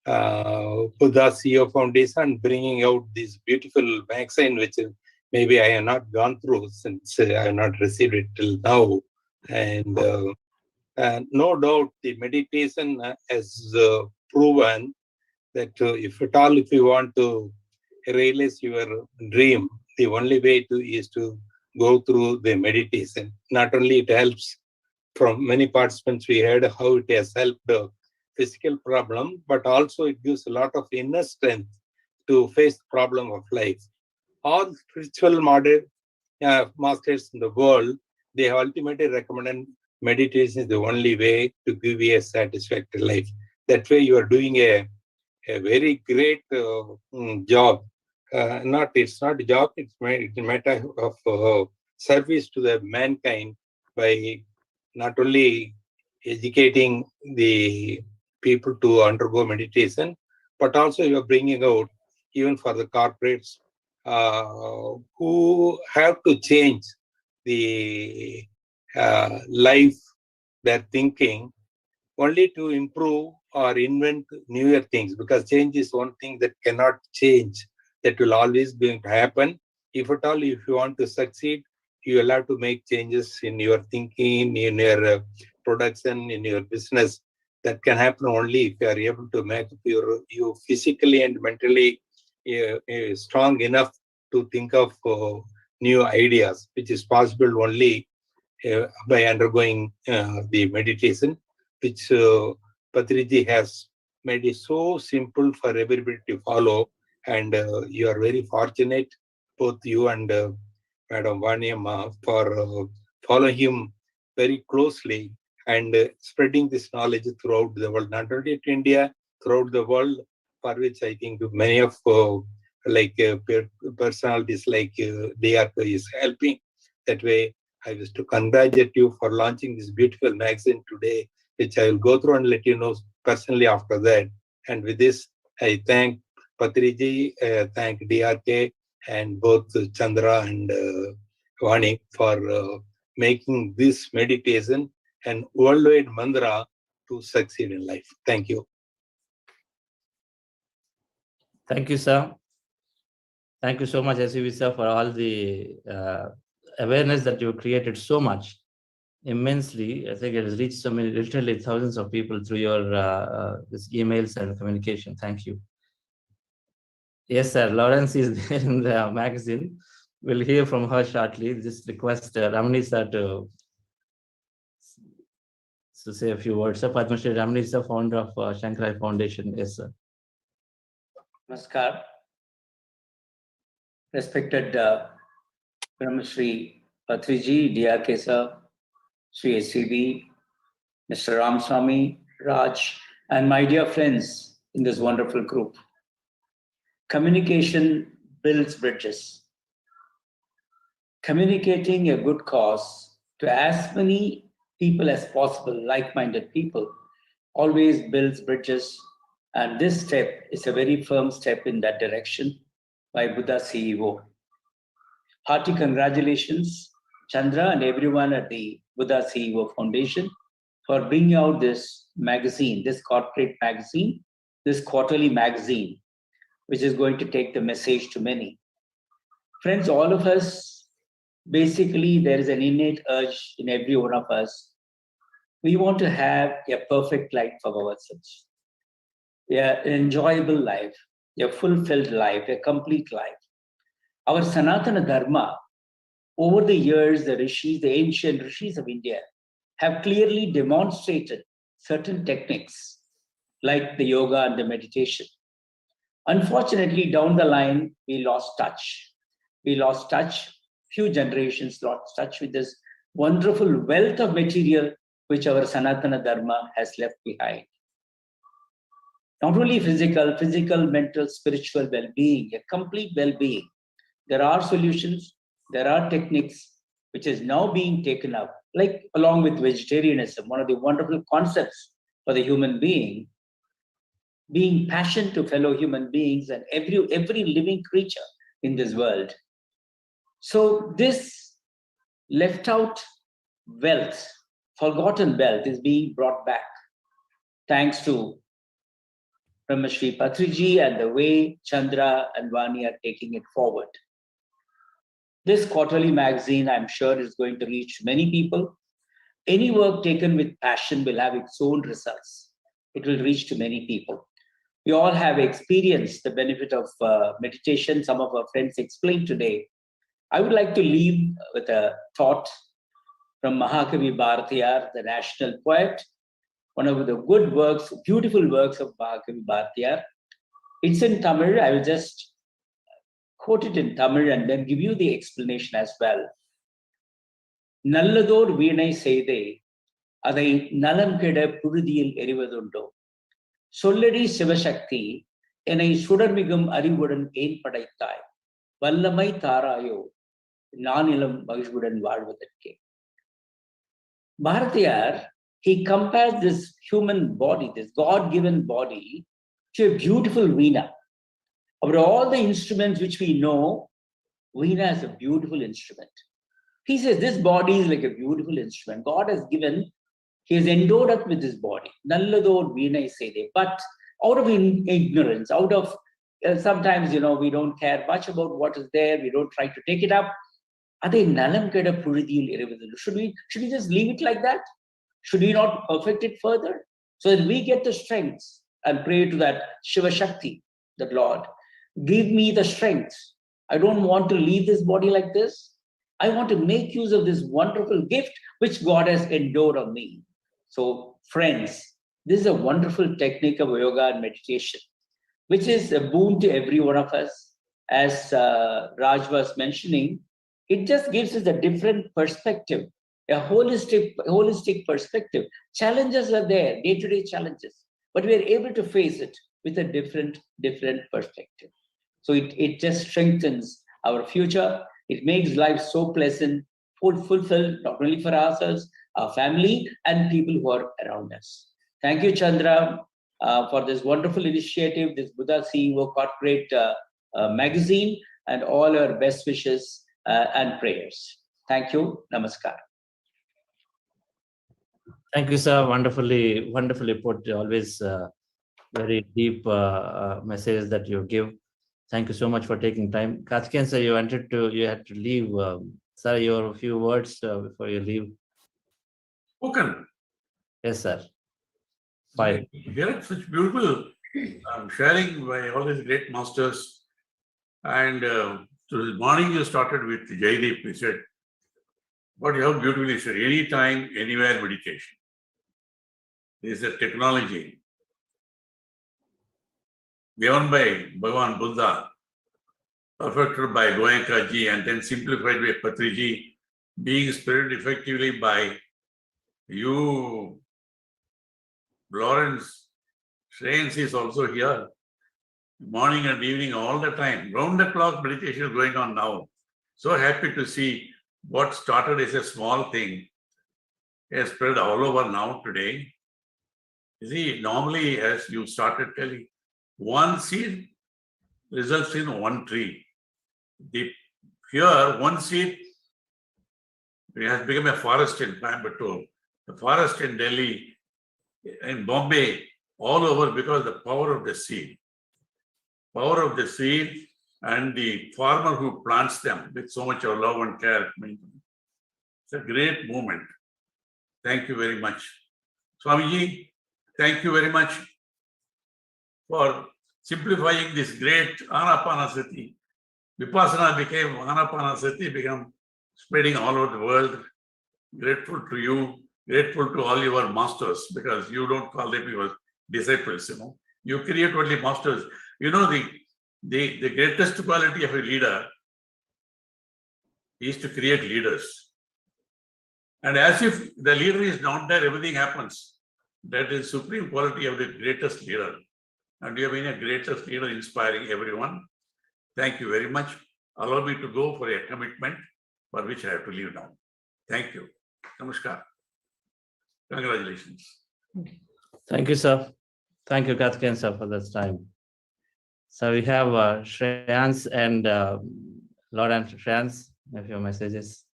CEO Foundation, bringing out this beautiful magazine, which maybe I have not gone through since I have not received it till now. And no doubt the meditation has proven that if you want to realize your dream, the only way is to go through the meditation. Not only it helps, from many participants we heard how it has helped the physical problem, but also it gives a lot of inner strength to face the problem of life. All spiritual masters in the world, they ultimately recommend meditation is the only way to give you a satisfactory life. That way you are doing a very great job. It's not a job, it's a matter of service to the mankind by not only educating the people to undergo meditation, but also you are bringing out even for the corporates who have to change the life, their thinking, only to improve or invent newer things, because change is one thing that cannot change, that will always be to happen. If at all, if you want to succeed, you will have to make changes in your thinking, in your production, in your business. That can happen only if you are able to make you physically and mentally strong enough to think of new ideas, which is possible only by undergoing the meditation, which Patriji has made it so simple for everybody to follow. And you are very fortunate, both you and Madam Vaniamma, for following him very closely and spreading this knowledge throughout the world, not only to India, throughout the world, for which I think many of personalities like DRK is helping. That way, I wish to congratulate you for launching this beautiful magazine today, which I will go through and let you know personally after that. And with this, I thank Patriji, thank DRK, and both Chandra and Vani for making this meditation an worldwide mantra to succeed in life. Thank you. Thank you, sir. Thank you so much, SUV sir, for all the awareness that you created so much, immensely. I think it has reached so many, literally thousands of people through your this emails and communication. Thank you. Yes, sir. Lawrence is there in the magazine. We'll hear from her shortly. Just request Ramani sir to say a few words. Sir, Padma Shri Ramani is the founder of Shankarai Foundation. Yes, sir. Namaskar. Respected Brahma Shri Patriji, DRK sir, Shri SCB, Mr. Ramaswamy, Raj, and my dear friends in this wonderful group. Communication builds bridges. Communicating a good cause to as many people as possible, like-minded people, always builds bridges. And this step is a very firm step in that direction by Buddha CEO. Hearty congratulations, Chandra and everyone at the Buddha CEO Foundation for bringing out this magazine, this corporate magazine, this quarterly magazine, which is going to take the message to many. Friends, all of us, basically there is an innate urge in every one of us. We want to have a perfect life for ourselves, an enjoyable life, a fulfilled life, a complete life. Our Sanatana Dharma, over the years, the rishis, the ancient rishis of India, have clearly demonstrated certain techniques like the yoga and the meditation. Unfortunately, down the line, we lost touch. We lost touch, few generations lost touch with this wonderful wealth of material which our Sanatana Dharma has left behind. Not only physical, mental, spiritual well-being, a complete well-being. There are solutions, there are techniques which is now being taken up, like along with vegetarianism, one of the wonderful concepts for the human being passion to fellow human beings and every living creature in this world. So this left out wealth, forgotten wealth is being brought back thanks to Brahma Shri Patriji and the way Chandra and Vani are taking it forward. This quarterly magazine, I'm sure, is going to reach many people. Any work taken with passion will have its own results. It will reach to many people. We all have experienced the benefit of meditation. Some of our friends explained today. I would like to leave with a thought from Mahakavi Bharatiyar, the national poet, one of the good works, beautiful works of Mahakavi Bharatiyar. It's in Tamil. I will just quote it in Tamil and then give you the explanation as well. Nallador Veenai Seide, Adai Nalam Keda Purudiyil Erivadundo. Solladi Sivashakti, Enai Sudarmigum Arivudan Ein Padaitai, Vallamai Tarayo, Nanilam Magishudan Vadvatake. Bharatiyar, he compares this human body, this God-given body, to a beautiful veena. Of all the instruments which we know, veena is a beautiful instrument. He says this body is like a beautiful instrument. God has given, he has endowed us with this body. Nallador Veenai Sede. But out of ignorance, out of sometimes, we don't care much about what is there. We don't try to take it up. Should we just leave it like that? Should we not perfect it further? So that we get the strength and pray to that Shiva Shakti, the Lord. Give me the strength. I don't want to leave this body like this. I want to make use of this wonderful gift which God has endowed on me. So, friends, this is a wonderful technique of yoga and meditation, which is a boon to every one of us. As Raj was mentioning, it just gives us a different perspective, a holistic perspective. Challenges are there, day-to-day challenges, but we are able to face it with a different perspective. So it just strengthens our future. It makes life so pleasant, fulfilled, not only for ourselves, our family, and people who are around us. Thank you, Chandra, for this wonderful initiative, this Buddha CEO Corporate magazine, and all our best wishes and prayers. Thank you. Namaskar. Thank you, sir. Wonderfully put. Always very deep messages that you give. Thank you so much for taking time. Karthikeyan, sir, you had to leave. Sir, your few words before you leave. Spoken. Yes, sir. Fine. Here, such beautiful sharing by all these great masters. And so this morning you started with Jaideep. He said, but you have beautifully said, anytime, anywhere meditation. This is a technology given by Bhagavan Buddha, perfected by Goenka ji, and then simplified by Patriji, being spread effectively by you, Lawrence. Shreyans is also here. Morning and evening, all the time. Round the clock meditation is going on now. So happy to see what started as a small thing has spread all over now today. You see, normally, as you started telling, one seed results in one tree. Here, one seed has become a forest in Coimbatore, the forest in Delhi, in Bombay, all over because the power of the seed. Power of the seed and the farmer who plants them with so much of love and care. It's a great movement. Thank you very much. Swamiji, thank you very much for simplifying this great Anapanasati. Vipassana became Anapanasati, became spreading all over the world. Grateful to you, grateful to all your masters, because you don't call them your disciples, You create only masters. The greatest quality of a leader is to create leaders. And as if the leader is not there, everything happens. That is supreme quality of the greatest leader. And you have been a greatest leader inspiring everyone. Thank you very much. Allow me to go for a commitment for which I have to leave now. Thank you. Namaskar. Congratulations. Thank you, sir. Thank you, Karthikeyan, sir, for this time. So we have Shreyans and Lawrence. Shreyans, have your messages.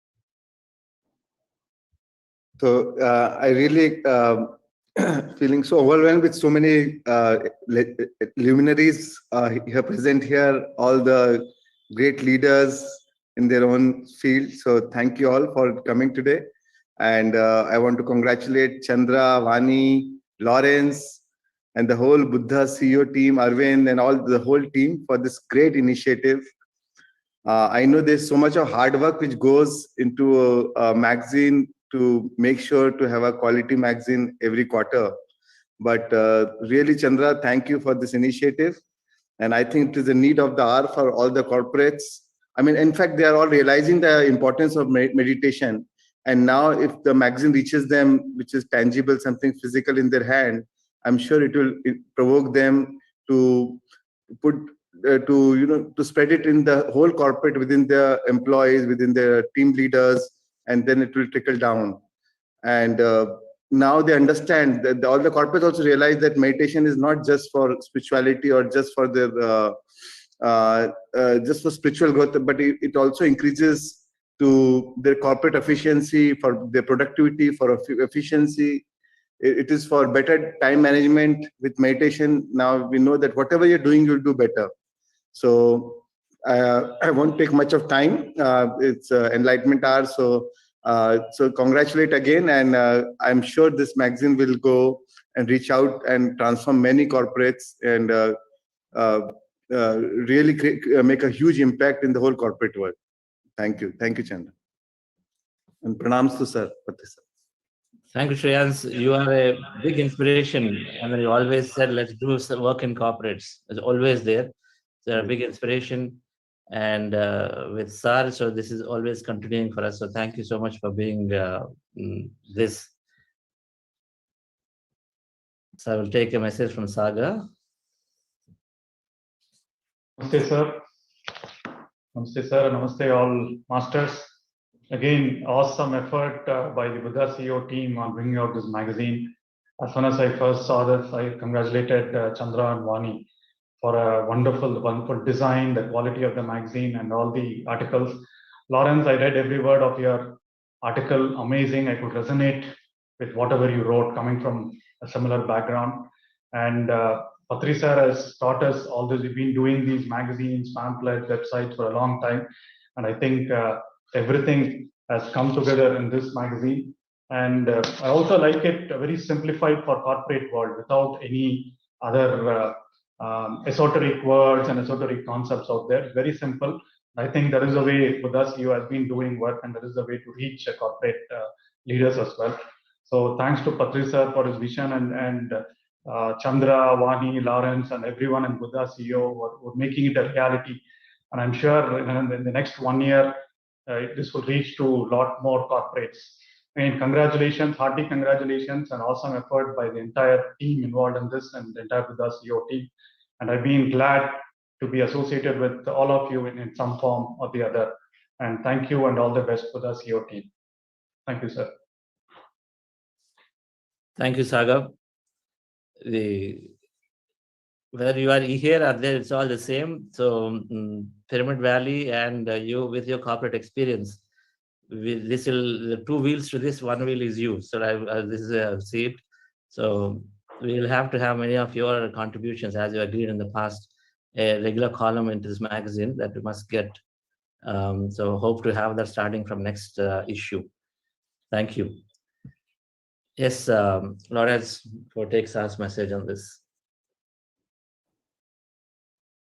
So I really feeling so overwhelmed with so many luminaries here present here, all the great leaders in their own field. So thank you all for coming today. And I want to congratulate Chandra, Vani, Lawrence, and the whole Buddha CEO team, Arvind, and the whole team for this great initiative. I know there's so much of hard work which goes into a magazine to make sure to have a quality magazine every quarter. But really, Chandra, thank you for this initiative. And I think it is a need of the hour for all the corporates. I mean, in fact, they are all realizing the importance of meditation. And now if the magazine reaches them, which is tangible, something physical in their hand, I'm sure it will provoke them to put, to spread it in the whole corporate, within their employees, within their team leaders, and then it will trickle down. And now they understand that all the corporates also realize that meditation is not just for spirituality or just for their just for spiritual growth, but it also increases to their corporate efficiency, for their productivity, for efficiency. It is for better time management with meditation. Now we know that whatever you're doing, you'll do better. So I won't take much of time. It's Enlightenment Hour. So congratulate again. And I'm sure this magazine will go and reach out and transform many corporates and really make a huge impact in the whole corporate world. Thank you. Thank you, Chandra. And pranams to Sir, Patri sir. Thank you, Shreyans. You are a big inspiration. I mean, you always said, let's do some work in corporates. It's always there. They're a big inspiration. And with Sar, so this is always continuing for us. So thank you so much for being this. So I will take a message from Saga. Namaste, sir. Namaste, sir. Namaste, all masters. Again, awesome effort by the Buddha CEO team on bringing out this magazine. As soon as I first saw this, I congratulated Chandra and Vani for a wonderful design, the quality of the magazine and all the articles. Lawrence, I read every word of your article, amazing. I could resonate with whatever you wrote coming from a similar background. And Patri sir has taught us all this. We've been doing these magazines, pamphlets, websites for a long time. And I think everything has come together in this magazine. And I also like it very simplified for corporate world without any other esoteric words and esoteric concepts out there. Very simple. I think that is the way Buddha CEO has been doing work, and that is the way to reach corporate leaders as well. So thanks to Patri sir for his vision, and Chandra, Vani, Lawrence, and everyone in Buddha CEO were making it a reality. And I'm sure in the next 1 year, this will reach to a lot more corporates. And congratulations, hearty congratulations, and awesome effort by the entire team involved in this and the entire Buddha CEO team. And I've been glad to be associated with all of you in some form or the other. And thank you and all the best Buddha CEO team. Thank you, sir. Thank you, Saga. Whether you are here or there, it's all the same. So Pyramid Valley and you with your corporate experience, this will the two wheels to this, one wheel is you. So this is a seat. So we'll have to have many of your contributions, as you agreed in the past, a regular column into this magazine that we must get. So hope to have that starting from next issue. Thank you. Yes, Lawrence, for takes us message on this.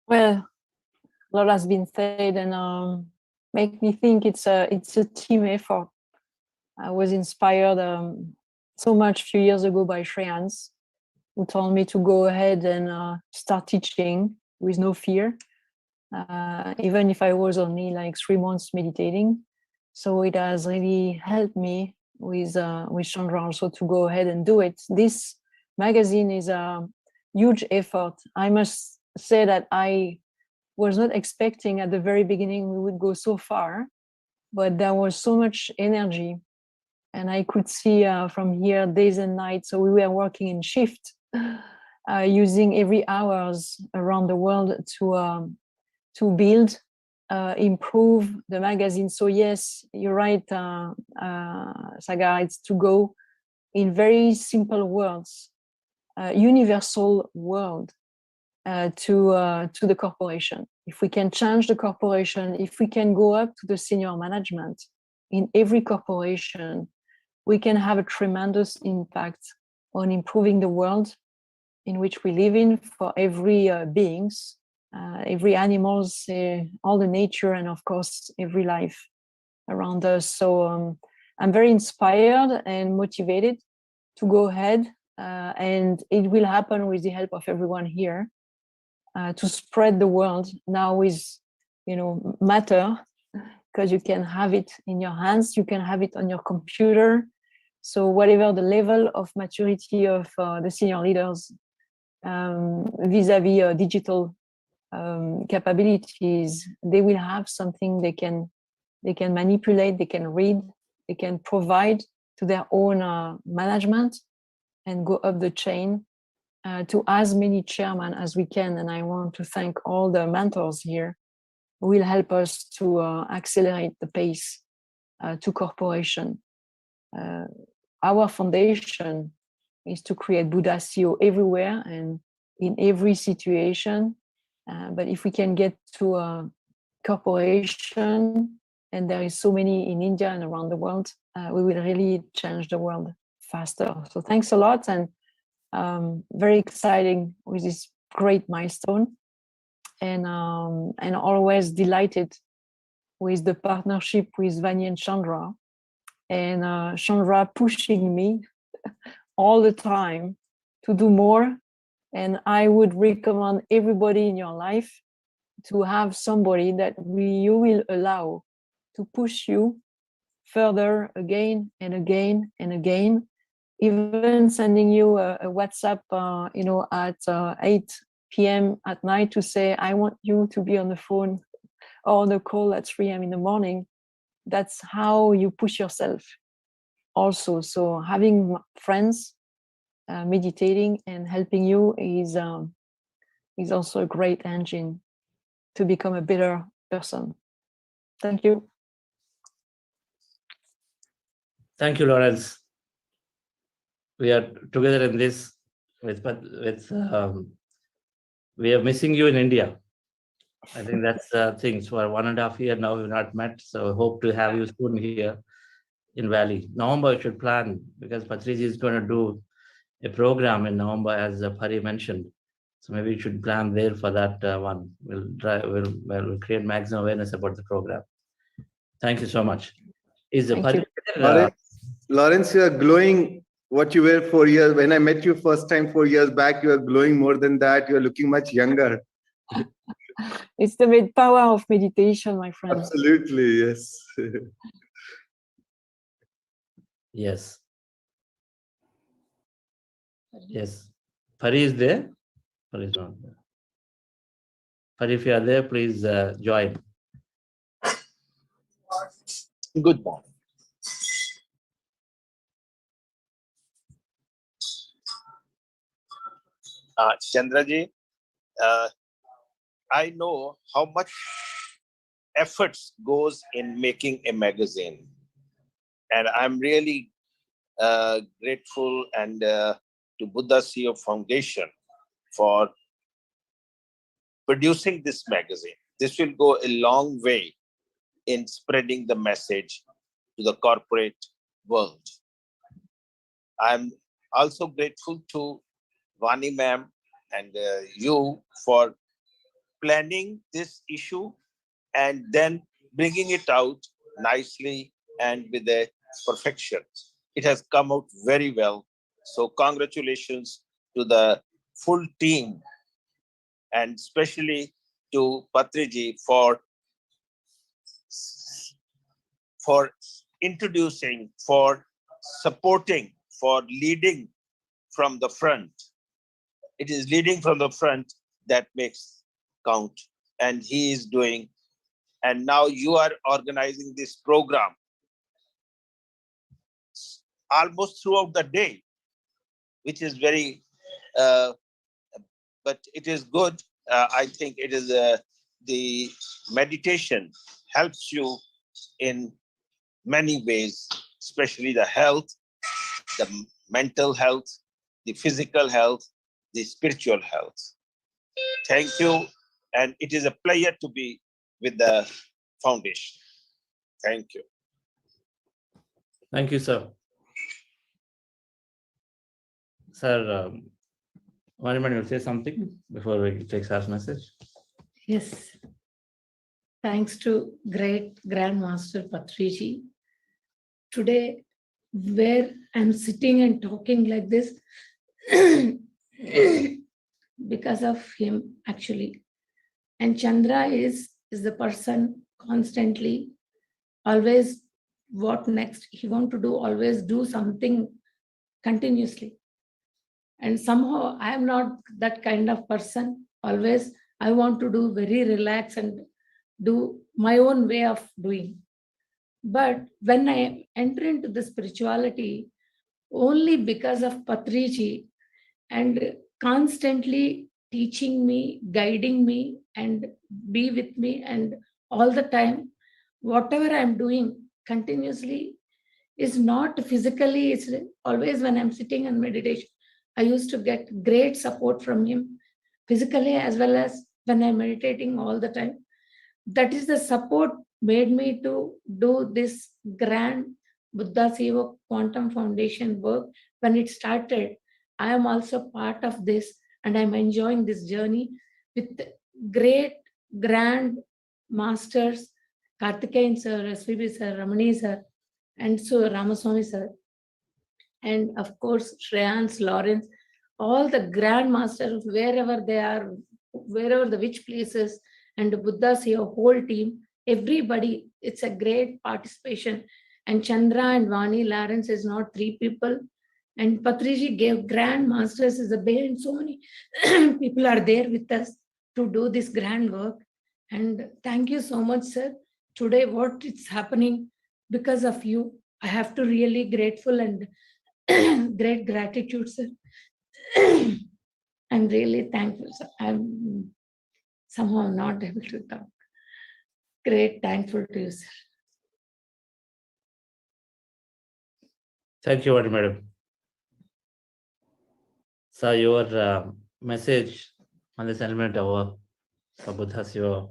Well, a lot has been said, and make me think it's a team effort. I was inspired so much a few years ago by Shreyans, who told me to go ahead and start teaching with no fear, even if I was only like 3 months meditating. So it has really helped me with Chandra also to go ahead and do it. This magazine is a huge effort. I must say that I was not expecting at the very beginning we would go so far, but there was so much energy, and I could see from here days and nights. So we were working in shift, using every hours around the world to build, improve the magazine. So yes, you're right, Saga, it's to go in very simple words, universal world, to the corporation. If we can change the corporation, if we can go up to the senior management in every corporation, we can have a tremendous impact on improving the world in which we live in for every beings, every animals, all the nature, and of course every life around us. So I'm very inspired and motivated to go ahead, and it will happen with the help of everyone here, to spread the world now with matter, because you can have it in your hands, you can have it on your computer. So whatever the level of maturity of the senior leaders vis-a-vis digital capabilities, they will have something they can manipulate, they can read, they can provide to their own management and go up the chain to as many chairmen as we can. And I want to thank all the mentors here who will help us to accelerate the pace to corporation. Our foundation is to create Buddha CEO everywhere and in every situation. But if we can get to a corporation, and there is so many in India and around the world, we will really change the world faster. So thanks a lot, and very exciting with this great milestone, and always delighted with the partnership with Vani and Chandra, and Chandra pushing me all the time to do more. And I would recommend everybody in your life to have somebody that you will allow to push you further again and again and again, even sending you a WhatsApp, at 8 p.m. at night to say, I want you to be on the phone or on the call at 3 a.m. in the morning. That's how you push yourself also. So having friends meditating and helping you is also a great engine to become a better person. Thank you. Thank you, Lawrence. We are together in this we are missing you in India. I think that's the thing. So for 1.5 years now we've not met. So hope to have you soon here in Valley. November we should plan, because Patriji is going to do a program in November, as Pari mentioned. So maybe we should plan there for that one. We'll create maximum awareness about the program. Thank you so much. Is Pari? Lawrence, you are glowing. What you were 4 years, when I met you first time 4 years back, you are glowing more than that. You are looking much younger. It's the power of meditation, my friend. Absolutely, yes. Yes. Yes. Pari is there? Pari is not there. Pari, if you are there, please join. Good morning. Chandraji, I know how much efforts goes in making a magazine, and I'm really grateful and to Buddha CEO Foundation for producing this magazine. This will go a long way in spreading the message to the corporate world. I'm also grateful to Vani ma'am and you for planning this issue and then bringing it out nicely and with a perfection. It has come out very well. So congratulations to the full team, and especially to Patriji for introducing, for supporting, for leading from the front. It is leading from the front that makes count, and he is doing. And now you are organizing this program almost throughout the day, which is very, but it is good. I think it is the meditation helps you in many ways, especially the health, the mental health, the physical health, the spiritual health. Thank you. And it is a pleasure to be with the foundation. Thank you. Thank you, sir. Sir, Mariman, you'll say something before we take Sar's message? Yes. Thanks to great Grandmaster Patriji. Today, where I'm sitting and talking like this, because of him, actually. And Chandra is the person constantly, always what next he want to do, always do something continuously. And somehow I am not that kind of person. Always I want to do very relaxed and do my own way of doing. But when I enter into the spirituality, only because of Patriji and constantly teaching me, guiding me, and be with me, and all the time, whatever I'm doing, continuously is not physically, it's always when I'm sitting in meditation, I used to get great support from him, physically as well as when I'm meditating all the time. That is the support made me to do this grand Buddha Seva Quantum Foundation work. When it started, I am also part of this and I'm enjoying this journey with great grand masters, Karthikeyan sir, SVB sir, Ramani sir, and so Ramaswamy sir, and of course Shreyans, Lawrence, all the grand masters, wherever they are, wherever the which places, and the Buddhas here, whole team, everybody, it's a great participation. And Chandra and Vani, Lawrence is not three people. And Patriji gave grand masters is a bay, and so many people are there with us to do this grand work. And thank you so much, sir. Today, what is happening because of you, I have to really grateful and great gratitude, sir. I'm really thankful, sir. I'm somehow not able to talk. Great thankful to you, sir. Thank you, Madam. So your message on this Enlightenment Hour for Buddha Seva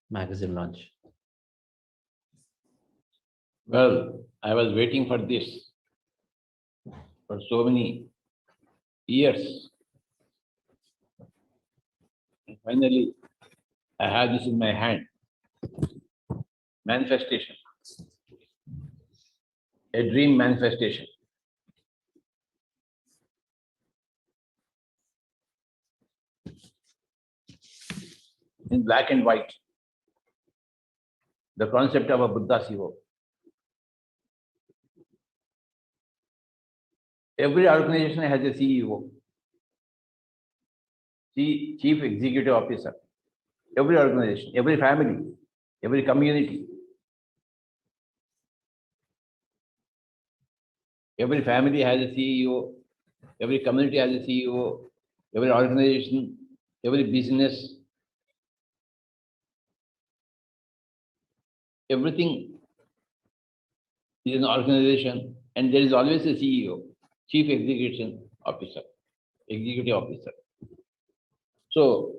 magazine launch. Well, I was waiting for this for so many years. And finally, I have this in my hand. Manifestation. A dream manifestation. In black and white. The concept of a Buddha Seva. Every organization has a CEO, Chief Executive Officer. Every organization, every family, every community. Every family has a CEO, every community has a CEO, every organization, every business. Everything is an organization, and there is always a CEO, Chief Executive Officer. So,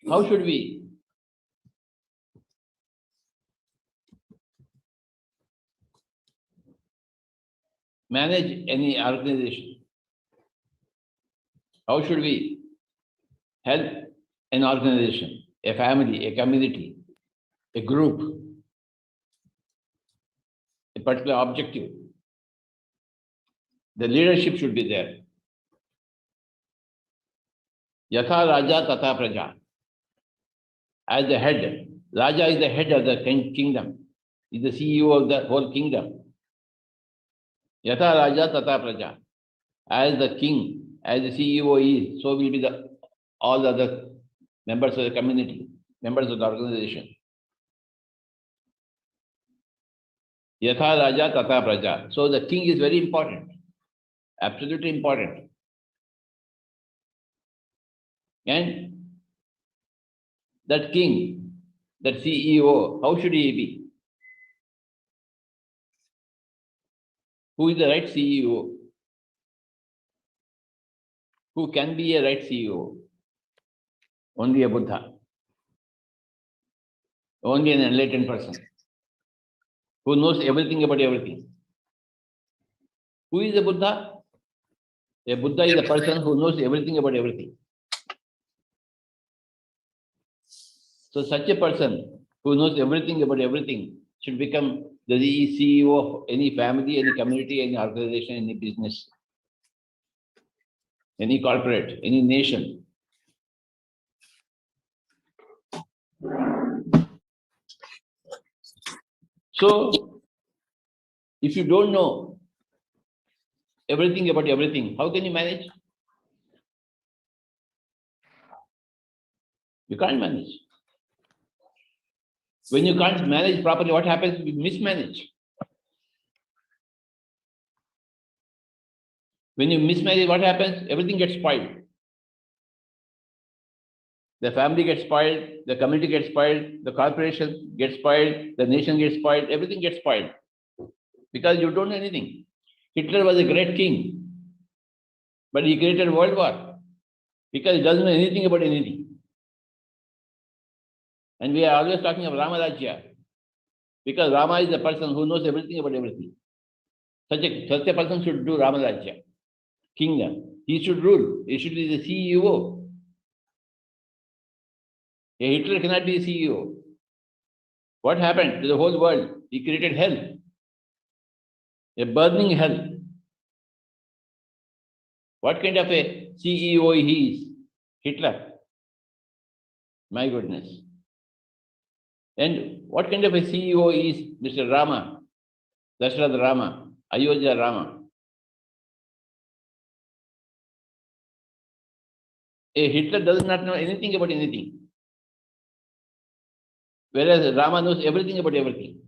how should we manage any organization? How should we help an organization, a family, a community, a group, a particular objective? The leadership should be there. Yatha Raja Tata Praja. As the head, Raja is the head of the kingdom, is the CEO of the whole kingdom. Yatha Raja Tata Praja. As the king, as the CEO is, so will be all the other members of the community, members of the organization. Yatha Raja Tata Praja. So the king is very important, absolutely important. And that king, that CEO, how should he be? Who is the right CEO? Who can be a right CEO? Only a Buddha. Only an enlightened person who knows everything about everything. Who is a Buddha? A Buddha is a person who knows everything about everything. So such a person who knows everything about everything should become the CEO of any family, any community, any organization, any business, any corporate, any nation. So, if you don't know everything about everything, how can you manage? You can't manage. When you can't manage properly, what happens? You mismanage. When you mismanage, what happens? Everything gets spoiled. The family gets spoiled, the community gets spoiled, the corporation gets spoiled, the nation gets spoiled, everything gets spoiled. Because you don't know anything. Hitler was a great king, but he created a world war because he doesn't know anything about anything. And we are always talking of Ramarajya because Rama is the person who knows everything about everything. Such a person should do Ramarajya, kingdom. He should rule. He should be the CEO. A Hitler cannot be a CEO. What happened to the whole world? He created hell, a burning hell. What kind of a CEO he is? Hitler. My goodness. And what kind of a CEO is Mr. Rama, Dasharatha Rama, Ayodhya Rama? A Hitler does not know anything about anything, whereas Rama knows everything about everything.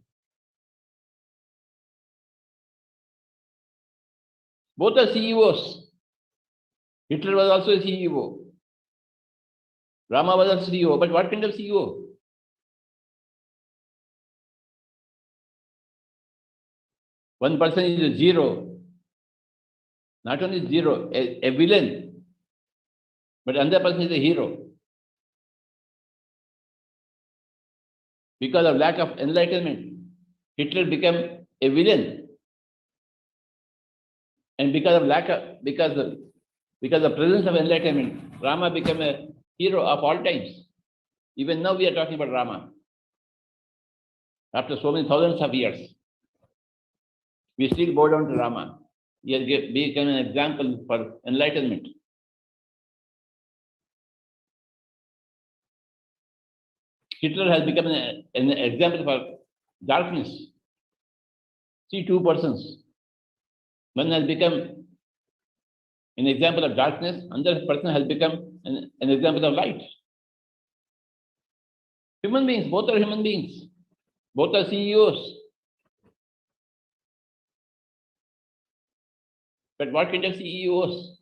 Both are CEOs. Hitler was also a CEO. Rama was also CEO, but what kind of CEO? One person is a zero, not only zero, a villain, but another person is a hero. Because of lack of enlightenment, Hitler became a villain. And because of presence of enlightenment, Rama became a hero of all times. Even now we are talking about Rama. After so many thousands of years, we still bow down to Rama. He has become an example for enlightenment. Hitler has become an example for darkness. See, two persons. One has become an example of darkness, another person has become an example of light. Human beings, both are human beings. Both are CEOs. But what kind of CEOs?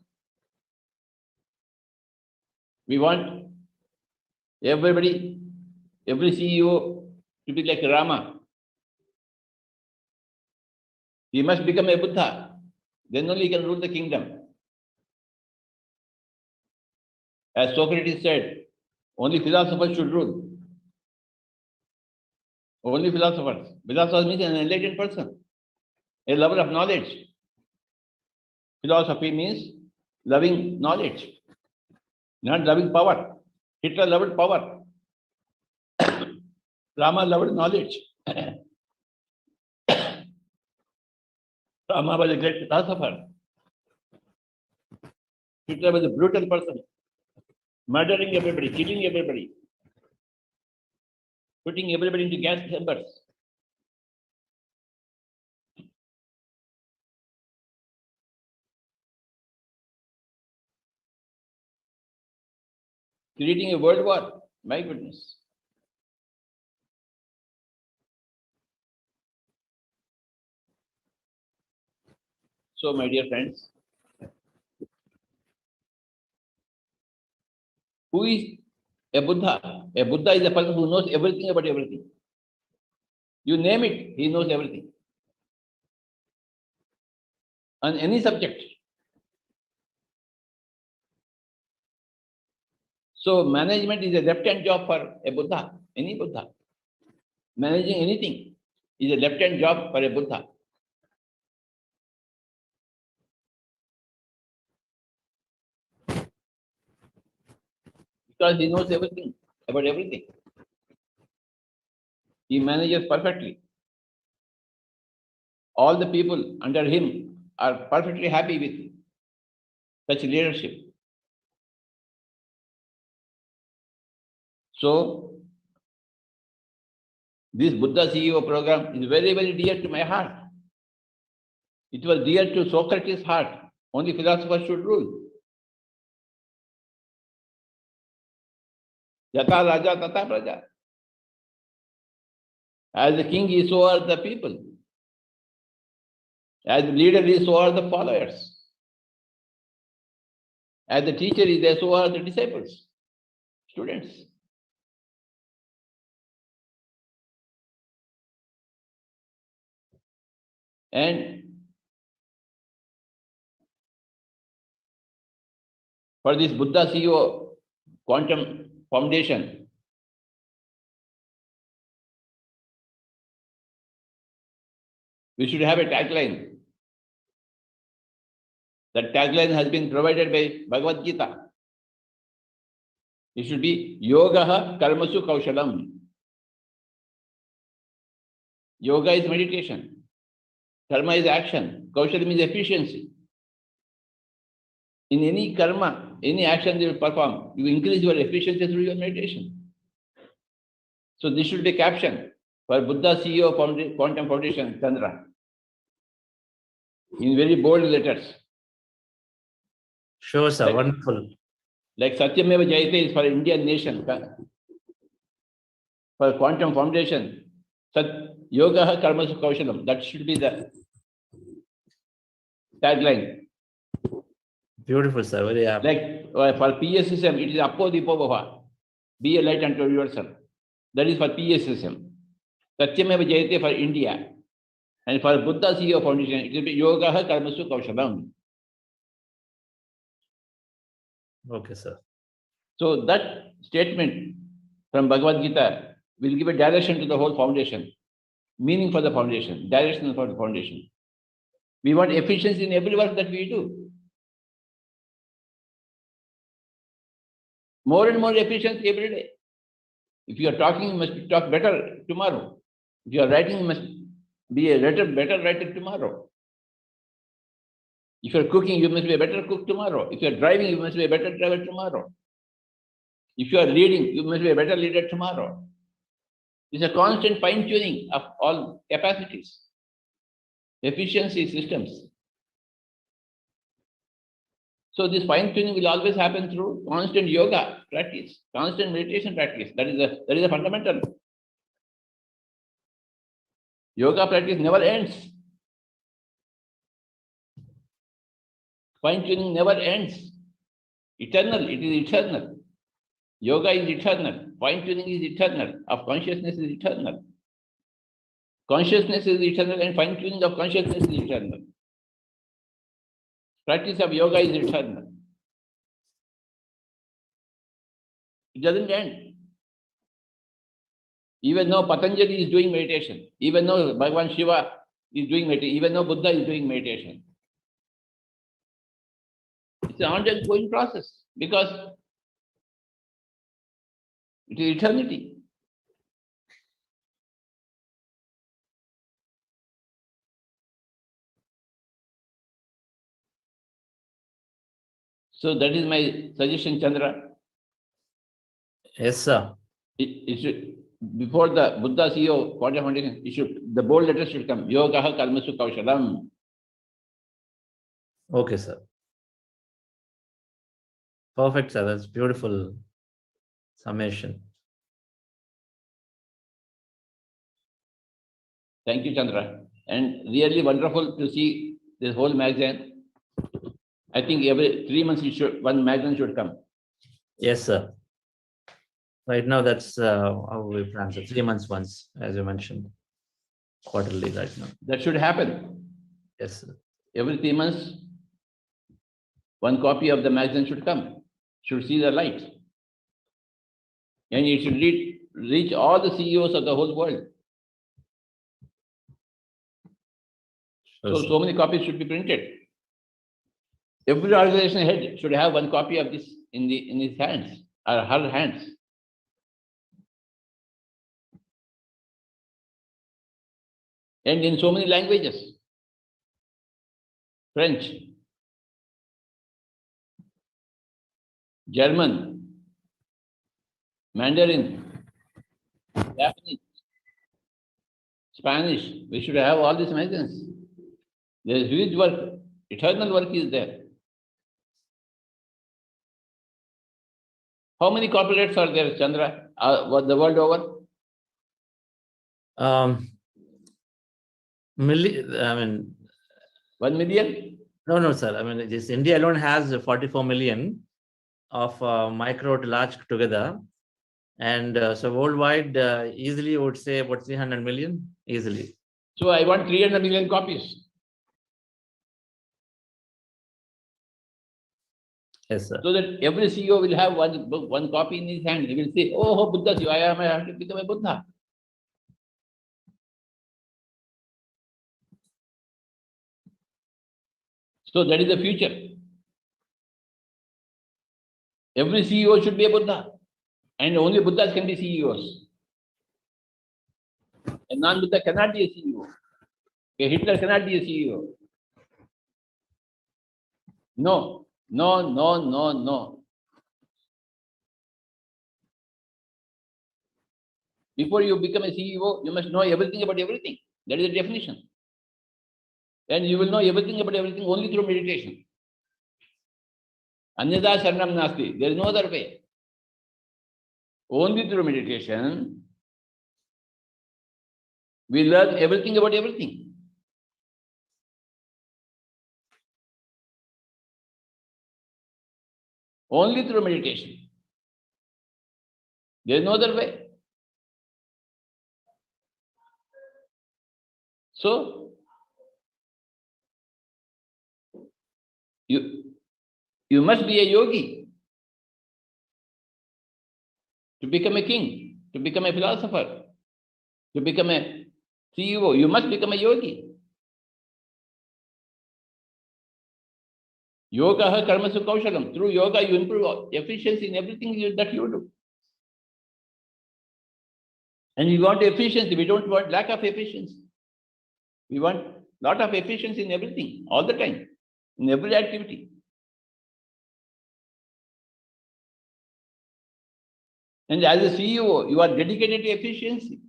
We want every CEO to be like Rama. He must become a Buddha. Then only he can rule the kingdom. As Socrates said, only philosophers should rule. Only philosophers. Philosophers means an enlightened person, a lover of knowledge. Philosophy means loving knowledge, not loving power. Hitler loved power. Rama loved knowledge. Rama was a great philosopher. Hitler was a brutal person, murdering everybody, killing everybody, putting everybody into gas chambers. Creating a world war. My goodness. So, my dear friends, who is a Buddha? A Buddha is a person who knows everything about everything. You name it, he knows everything. On any subject. So management is a left-hand job for a Buddha, any Buddha. Managing anything is a left-hand job for a Buddha. Because he knows everything about everything. He manages perfectly. All the people under him are perfectly happy with such leadership. So, this Buddha CEO program is very, very dear to my heart. It was dear to Socrates' heart. Only philosophers should rule. Yata Raja Tata Praja. As the king is, so are the people. As the leader is, so are the followers. As the teacher is there, so are the disciples. students. And for this Buddha CEO Quantum Foundation, we should have a tagline. That tagline has been provided by Bhagavad Gita. It should be Yogaha Karmasu Kaushalam. Yoga is meditation. Karma is action. Kaushalam is efficiency. In any karma, any action you perform, you increase your efficiency through your meditation. So this should be caption for Buddha CEO Quantum Foundation, Chandra, in very bold letters. Sure, sir. Wonderful. Like Satyameva Jayate is for Indian nation. For Quantum Foundation, Yoga Karmasu Kaushalam. That should be the tagline. Beautiful, sir. Very happy. Like for PSSM, it is Appo Dipo Bhava. Be a light unto yourself. That is for PSSM. Satyameva Jayate for India. And for Buddha CEO Foundation, it will be Yoga Karmasu Kaushalam. Okay, sir. So that statement from Bhagavad Gita will give a direction to the whole foundation, meaning for the foundation, direction for the foundation. We want efficiency in every work that we do. More and more efficiency every day. If you are talking, you must talk better tomorrow. If you are writing, you must be a better writer tomorrow. If you are cooking, you must be a better cook tomorrow. If you are driving, you must be a better driver tomorrow. If you are leading, you must be a better leader tomorrow. It's a constant fine-tuning of all capacities, efficiency systems. So this fine-tuning will always happen through constant yoga practice, constant meditation practice. That is a fundamental. Yoga practice never ends. Fine-tuning never ends. Eternal, it is eternal. Yoga is eternal. Fine-tuning is eternal. Of consciousness is eternal. Consciousness is eternal and fine-tuning of consciousness is eternal. Practice of yoga is eternal. It doesn't end. Even though Patanjali is doing meditation, even though Bhagavan Shiva is doing meditation, even though Buddha is doing meditation, it's an ongoing process because it is eternity. So that is my suggestion, Chandra. Yes, sir. It should, before the Buddha CEO Quantum Foundation, the bold letters should come. Yogaha Karmasu Kaushalam. Okay, sir. Perfect, sir. That's beautiful summation. Thank you, Chandra. And really wonderful to see this whole magazine. I think every 3 months one magazine should come. Yes, sir. Right now, that's how we plan. So 3 months once, as you mentioned, quarterly right now. That should happen. Yes, sir. Every 3 months, one copy of the magazine should come, should see the light. And it should reach all the CEOs of the whole world. So many copies should be printed. Every organization head should have one copy of this in his hands or her hands. And in so many languages. French, German, Mandarin, Japanese, Spanish. We should have all these magazines. There is huge work, eternal work is there. How many copyrights are there, Chandra, the world over? I mean, 1 million? No, sir. I mean, this India alone has 44 million. of micro to large together. And so worldwide, easily would say about 300 million, easily. So I want 300 million copies. Yes, sir. So that every CEO will have one copy in his hand. He will say, oh, Buddha, I have to become a Buddha. So that is the future. Every CEO should be a Buddha. And only Buddhas can be CEOs. A non-Buddha cannot be a CEO. A Hitler cannot be a CEO. No, no, no, no, no. Before you become a CEO, you must know everything about everything. That is the definition. And you will know everything about everything only through meditation. Anyada Sharanam Nasti. There is no other way. Only through meditation, we learn everything about everything. Only through meditation. There is no other way. So, you must be a yogi to become a king, to become a philosopher, to become a CEO. You must become a yogi. Yoga karmasu kaushalam. Through yoga, you improve efficiency in everything that you do. And we want efficiency. We don't want lack of efficiency. We want lot of efficiency in everything, all the time, in every activity. And as a CEO, you are dedicated to efficiency.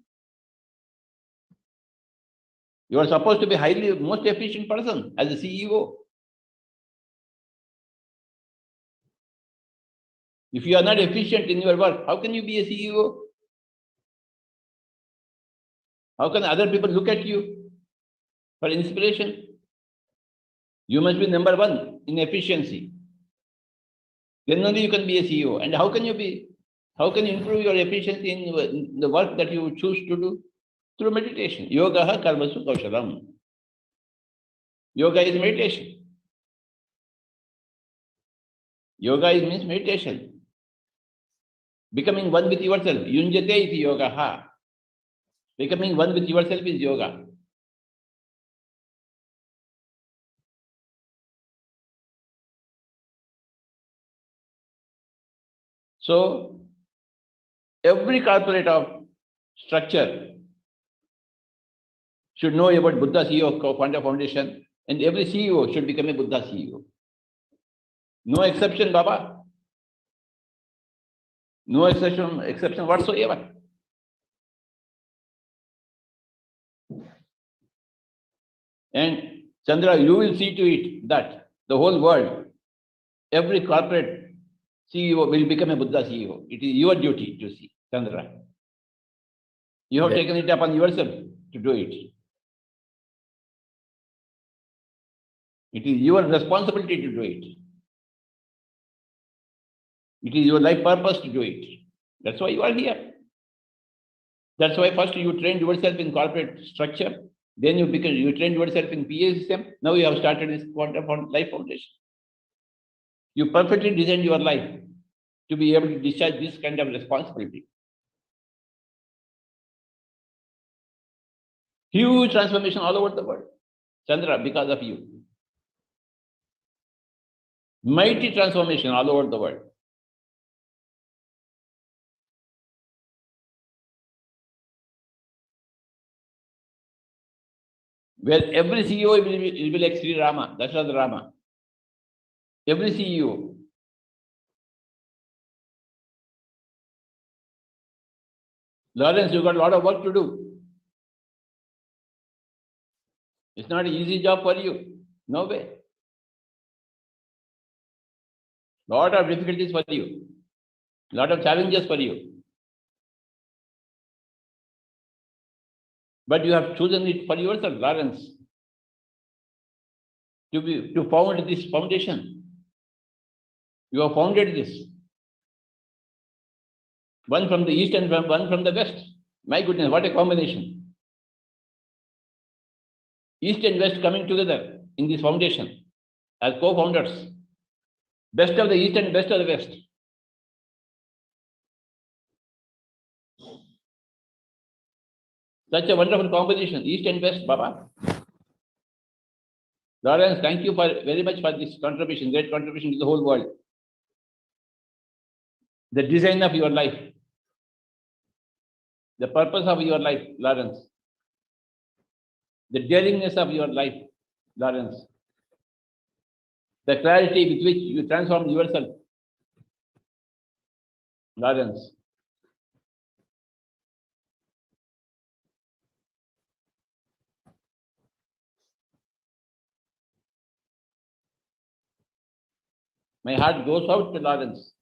You are supposed to be most efficient person as a CEO. If you are not efficient in your work, how can you be a CEO? How can other people look at you for inspiration? You must be number one in efficiency. Then only you can be a CEO. And how can you improve your efficiency in the work that you choose to do? Through meditation. Yoga karmasu kaushalam. Yoga is meditation. Yoga means meditation. Becoming one with yourself. Yunjate iti yoga. Becoming one with yourself is yoga. So, every corporate of structure should know about Buddha CEO of Foundation, and every CEO should become a Buddha CEO. No exception, Baba. No exception whatsoever. And Chandra, you will see to it that the whole world, every corporate CEO will become a Buddha CEO. It is your duty to see, Chandra. You have taken it upon yourself to do it. It is your responsibility to do it. It is your life purpose to do it. That's why you are here. That's why first you trained yourself in corporate structure. Then you trained yourself in PSSM. Now you have started this Quantum Life Foundation. You perfectly designed your life to be able to discharge this kind of responsibility. Huge transformation all over the world. Chandra, because of you. Mighty transformation all over the world. Where every CEO will be like Sri Rama, Dasharatha Rama. Every CEO. Lawrence, you got a lot of work to do. It's not an easy job for you. No way. Lot of difficulties for you. Lot of challenges for you. But you have chosen it for yourself, Lawrence, to found this foundation. You have founded this. One from the east and one from the west. My goodness, what a combination. East and west coming together in this foundation as co-founders. Best of the east and best of the west. Such a wonderful combination, east and west, Baba. Lawrence, thank you very much for this contribution, great contribution to the whole world. The design of your life, the purpose of your life, Lawrence. The daringness of your life, Lawrence. The clarity with which you transform yourself, Lawrence. My heart goes out to Lawrence.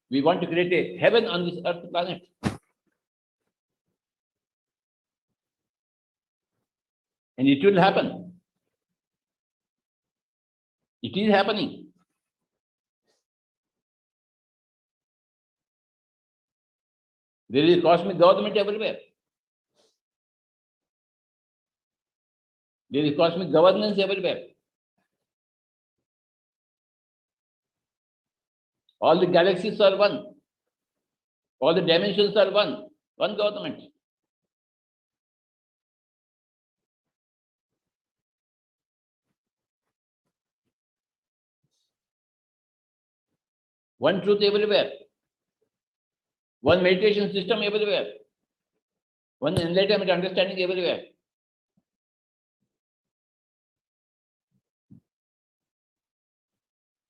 We want to create a heaven on this earth planet. And it will happen. It is happening. There is cosmic government everywhere. There is cosmic governance everywhere. All the galaxies are one. All the dimensions are one. One government. One truth everywhere. One meditation system everywhere. One enlightenment understanding everywhere.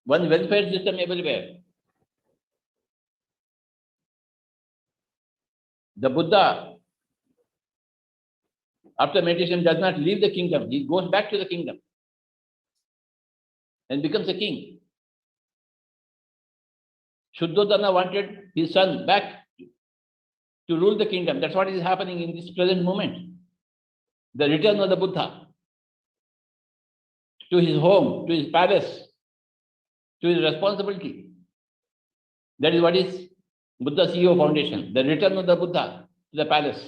One welfare system everywhere. The Buddha, after meditation, does not leave the kingdom. He goes back to the kingdom and becomes a king. Shuddhodana wanted his son back to rule the kingdom. That's what is happening in this present moment. The return of the Buddha to his home, to his palace, to his responsibility. That is what is Buddha CEO Foundation. The return of the Buddha to the palace.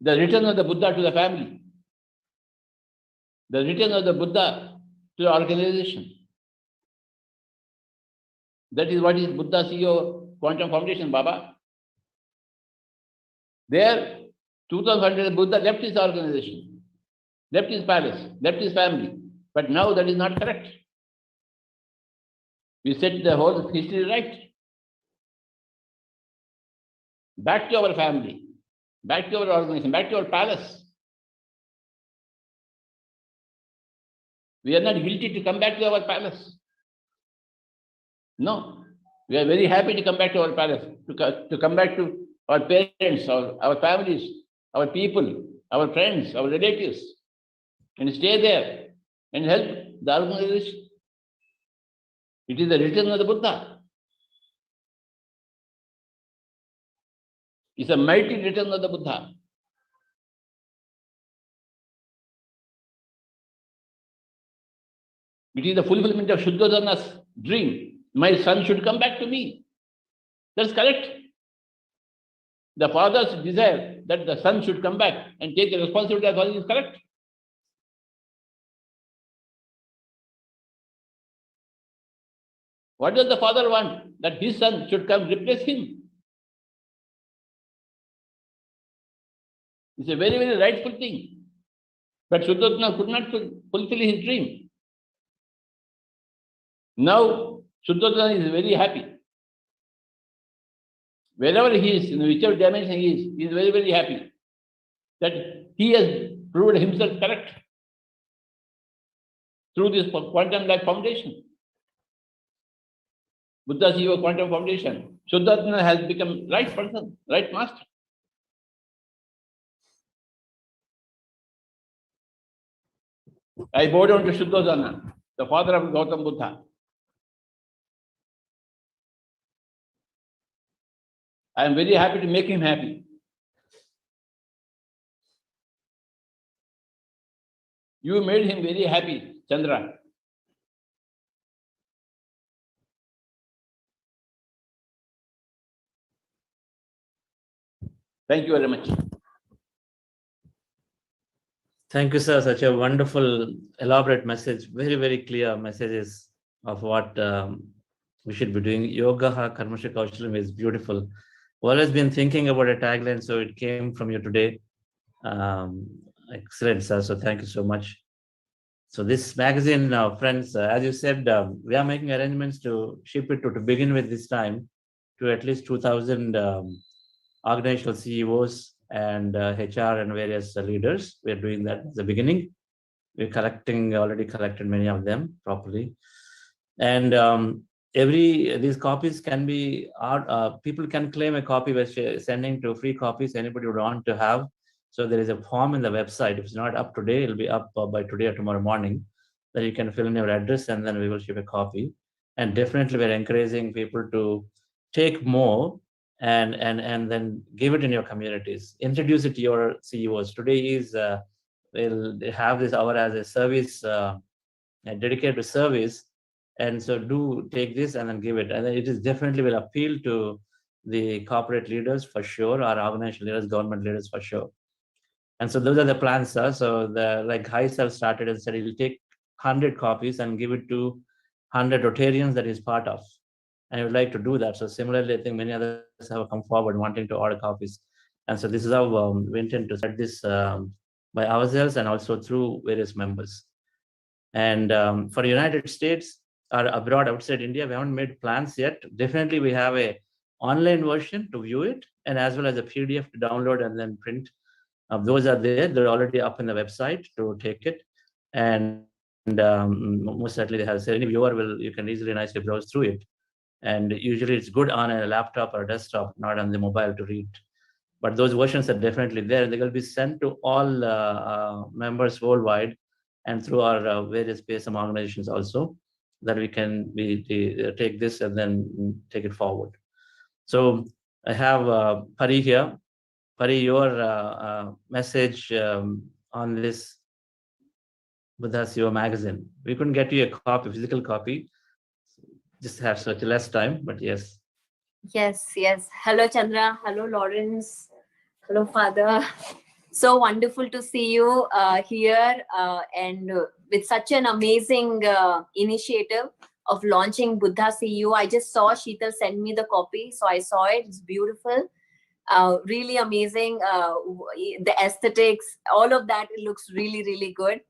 The return of the Buddha to the family. The return of the Buddha to the organization. That is what is Buddha CEO Quantum Foundation, Baba. There, 2000 Buddha left his organization, left his palace, left his family. But now that is not correct. We set the whole history right. Back to our family, back to our organization, back to our palace. We are not guilty to come back to our palace. No, we are very happy to come back to our palace, to come back to our parents, our families, our people, our friends, our relatives, and stay there and help the organization. It is the return of the Buddha. It's a mighty return of the Buddha. It is the fulfillment of Shuddhodana's dream. My son should come back to me. That's correct. The father's desire that the son should come back and take the responsibility as well is correct. What does the father want? That his son should come replace him. It's a very, very rightful thing. But Shuddhodana could not fulfill his dream. Now, Shuddhodana is very happy. Wherever he is, in whichever dimension he is very, very happy that he has proved himself correct through this Quantum Life Foundation. Buddha CEO Quantum Foundation. Shuddhodana has become right person, right master. I bow down to Shuddhodana, the father of Gautam Buddha. I am very happy to make him happy. You made him very happy, Chandra. Thank you very much. Thank you, sir. Such a wonderful, elaborate message. Very, very clear messages of what we should be doing. Yoga Karmasha Kaushalam is beautiful. Always been thinking about a tagline, so it came from you today. Excellent, sir. So thank you so much. So this magazine, friends, as you said, we are making arrangements to ship it to begin with this time to at least 2,000 organizational CEOs and HR and various leaders. We are doing that at the beginning. We're already collected many of them properly. And these copies can be, people can claim a copy by sending to free copies anybody would want to have. So there is a form in the website. If it's not up today, it'll be up by today or tomorrow morning. Then you can fill in your address and then we will ship a copy. And definitely we're encouraging people to take more and then give it in your communities. Introduce it to your CEOs. Today is, we'll have this hour as a service, dedicated to service. And so do take this and then give it. And it is definitely will appeal to the corporate leaders for sure, our organizational leaders, government leaders for sure. And so those are the plans, sir. So like Hais have started and said, he'll take 100 copies and give it to 100 Rotarians that he's part of. And he would like to do that. So similarly, I think many others have come forward wanting to order copies. And so this is how we intend to set this by ourselves and also through various members. And for the United States or abroad outside India, we haven't made plans yet. Definitely we have a online version to view it and as well as a PDF to download and then print. Those are there. They're already up in the website to take it. And most certainly they have said any viewer you can easily nicely browse through it. And usually it's good on a laptop or a desktop, not on the mobile to read. But those versions are definitely there. They will be sent to all members worldwide and through our various PSSM organizations also, that we can take this and then take it forward. So I have Pari here. Pari, your message on this Buddha CEO magazine. We couldn't get you a copy, physical copy. Just have such less time, but yes. Yes. Hello, Chandra. Hello, Lawrence. Hello, Father. So wonderful to see you here and with such an amazing initiative of launching Buddha CEO. I just saw Sheetal send me the copy, so I saw it. It's beautiful. Really amazing. The aesthetics, all of that, it looks really, really good.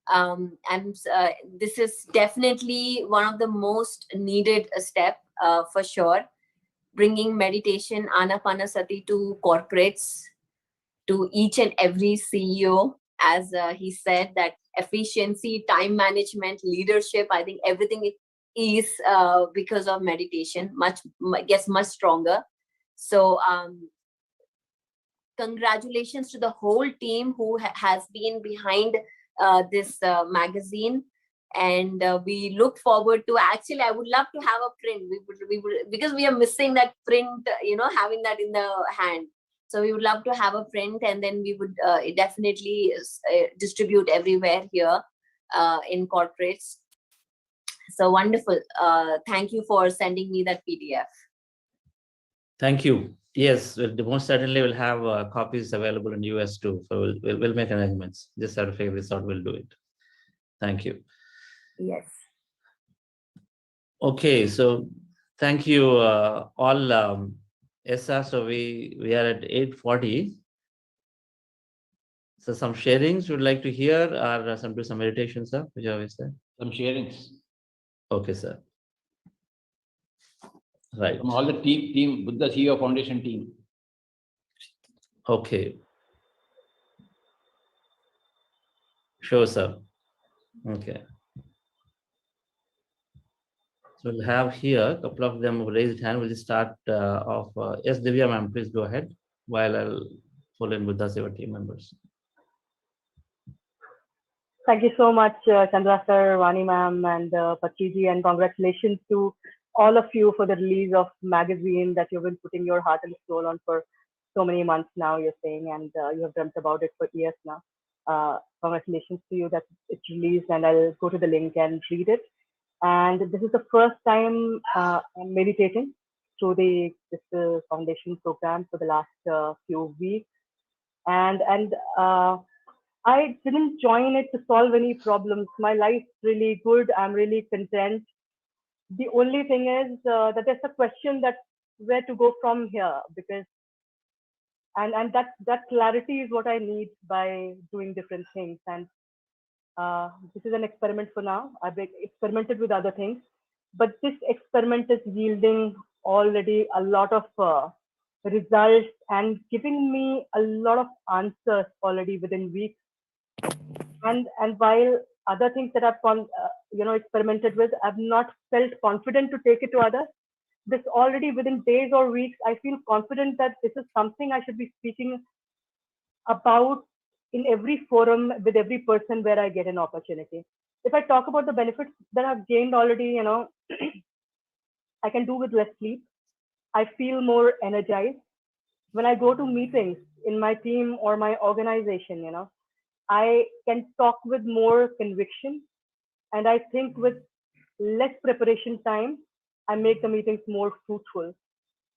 And this is definitely one of the most needed step for sure. Bringing meditation, Anapanasati to corporates, to each and every CEO, as he said, that efficiency, time management, leadership, I think everything is because of meditation, much stronger. So congratulations to the whole team who has been behind this magazine. And we look forward to, actually, I would love to have a print. We would, because we are missing that print, having that in the hand. So we would love to have a print, and then we would definitely distribute everywhere here in corporates. So wonderful. Thank you for sending me that PDF. Thank you. Yes, most certainly we'll have copies available in US too. So we'll make arrangements. Just have to figure this out. We'll do it. Thank you. Yes. Okay, so thank you all. Yes, sir. So we are at 8:40. So some sharings you'd like to hear, or some meditation, sir? Whichever is there. Some sharings. Okay, sir. Right. From all the team, Buddha CEO Foundation team. Okay. Sure, sir. Okay. So we'll have here a couple of them who raised hand. We'll just start off. Yes, Divya ma'am, please go ahead while I'll pull in Buddha Seva team members. Thank you so much, Chandra sir, Vani ma'am, and Patriji, and congratulations to all of you for the release of magazine that you've been putting your heart and soul on for so many months now, you're saying, and you have dreamt about it for years now. Congratulations to you that it's released, and I'll go to the link and read it. And this is the first time I'm meditating through the Crystal Foundation program for the last few weeks. And I didn't join it to solve any problems. My life's really good. I'm really content. The only thing is that there's a question that where to go from here, because and that clarity is what I need by doing different things. And this is an experiment for now. I've experimented with other things, but this experiment is yielding already a lot of results and giving me a lot of answers already within weeks. And while other things that I've experimented with, I've not felt confident to take it to others. This already within days or weeks, I feel confident that this is something I should be speaking about in every forum with every person where I get an opportunity. If I talk about the benefits that I've gained already, I can do with less sleep. I feel more energized. When I go to meetings in my team or my organization, I can talk with more conviction, and I think with less preparation time, I make the meetings more fruitful.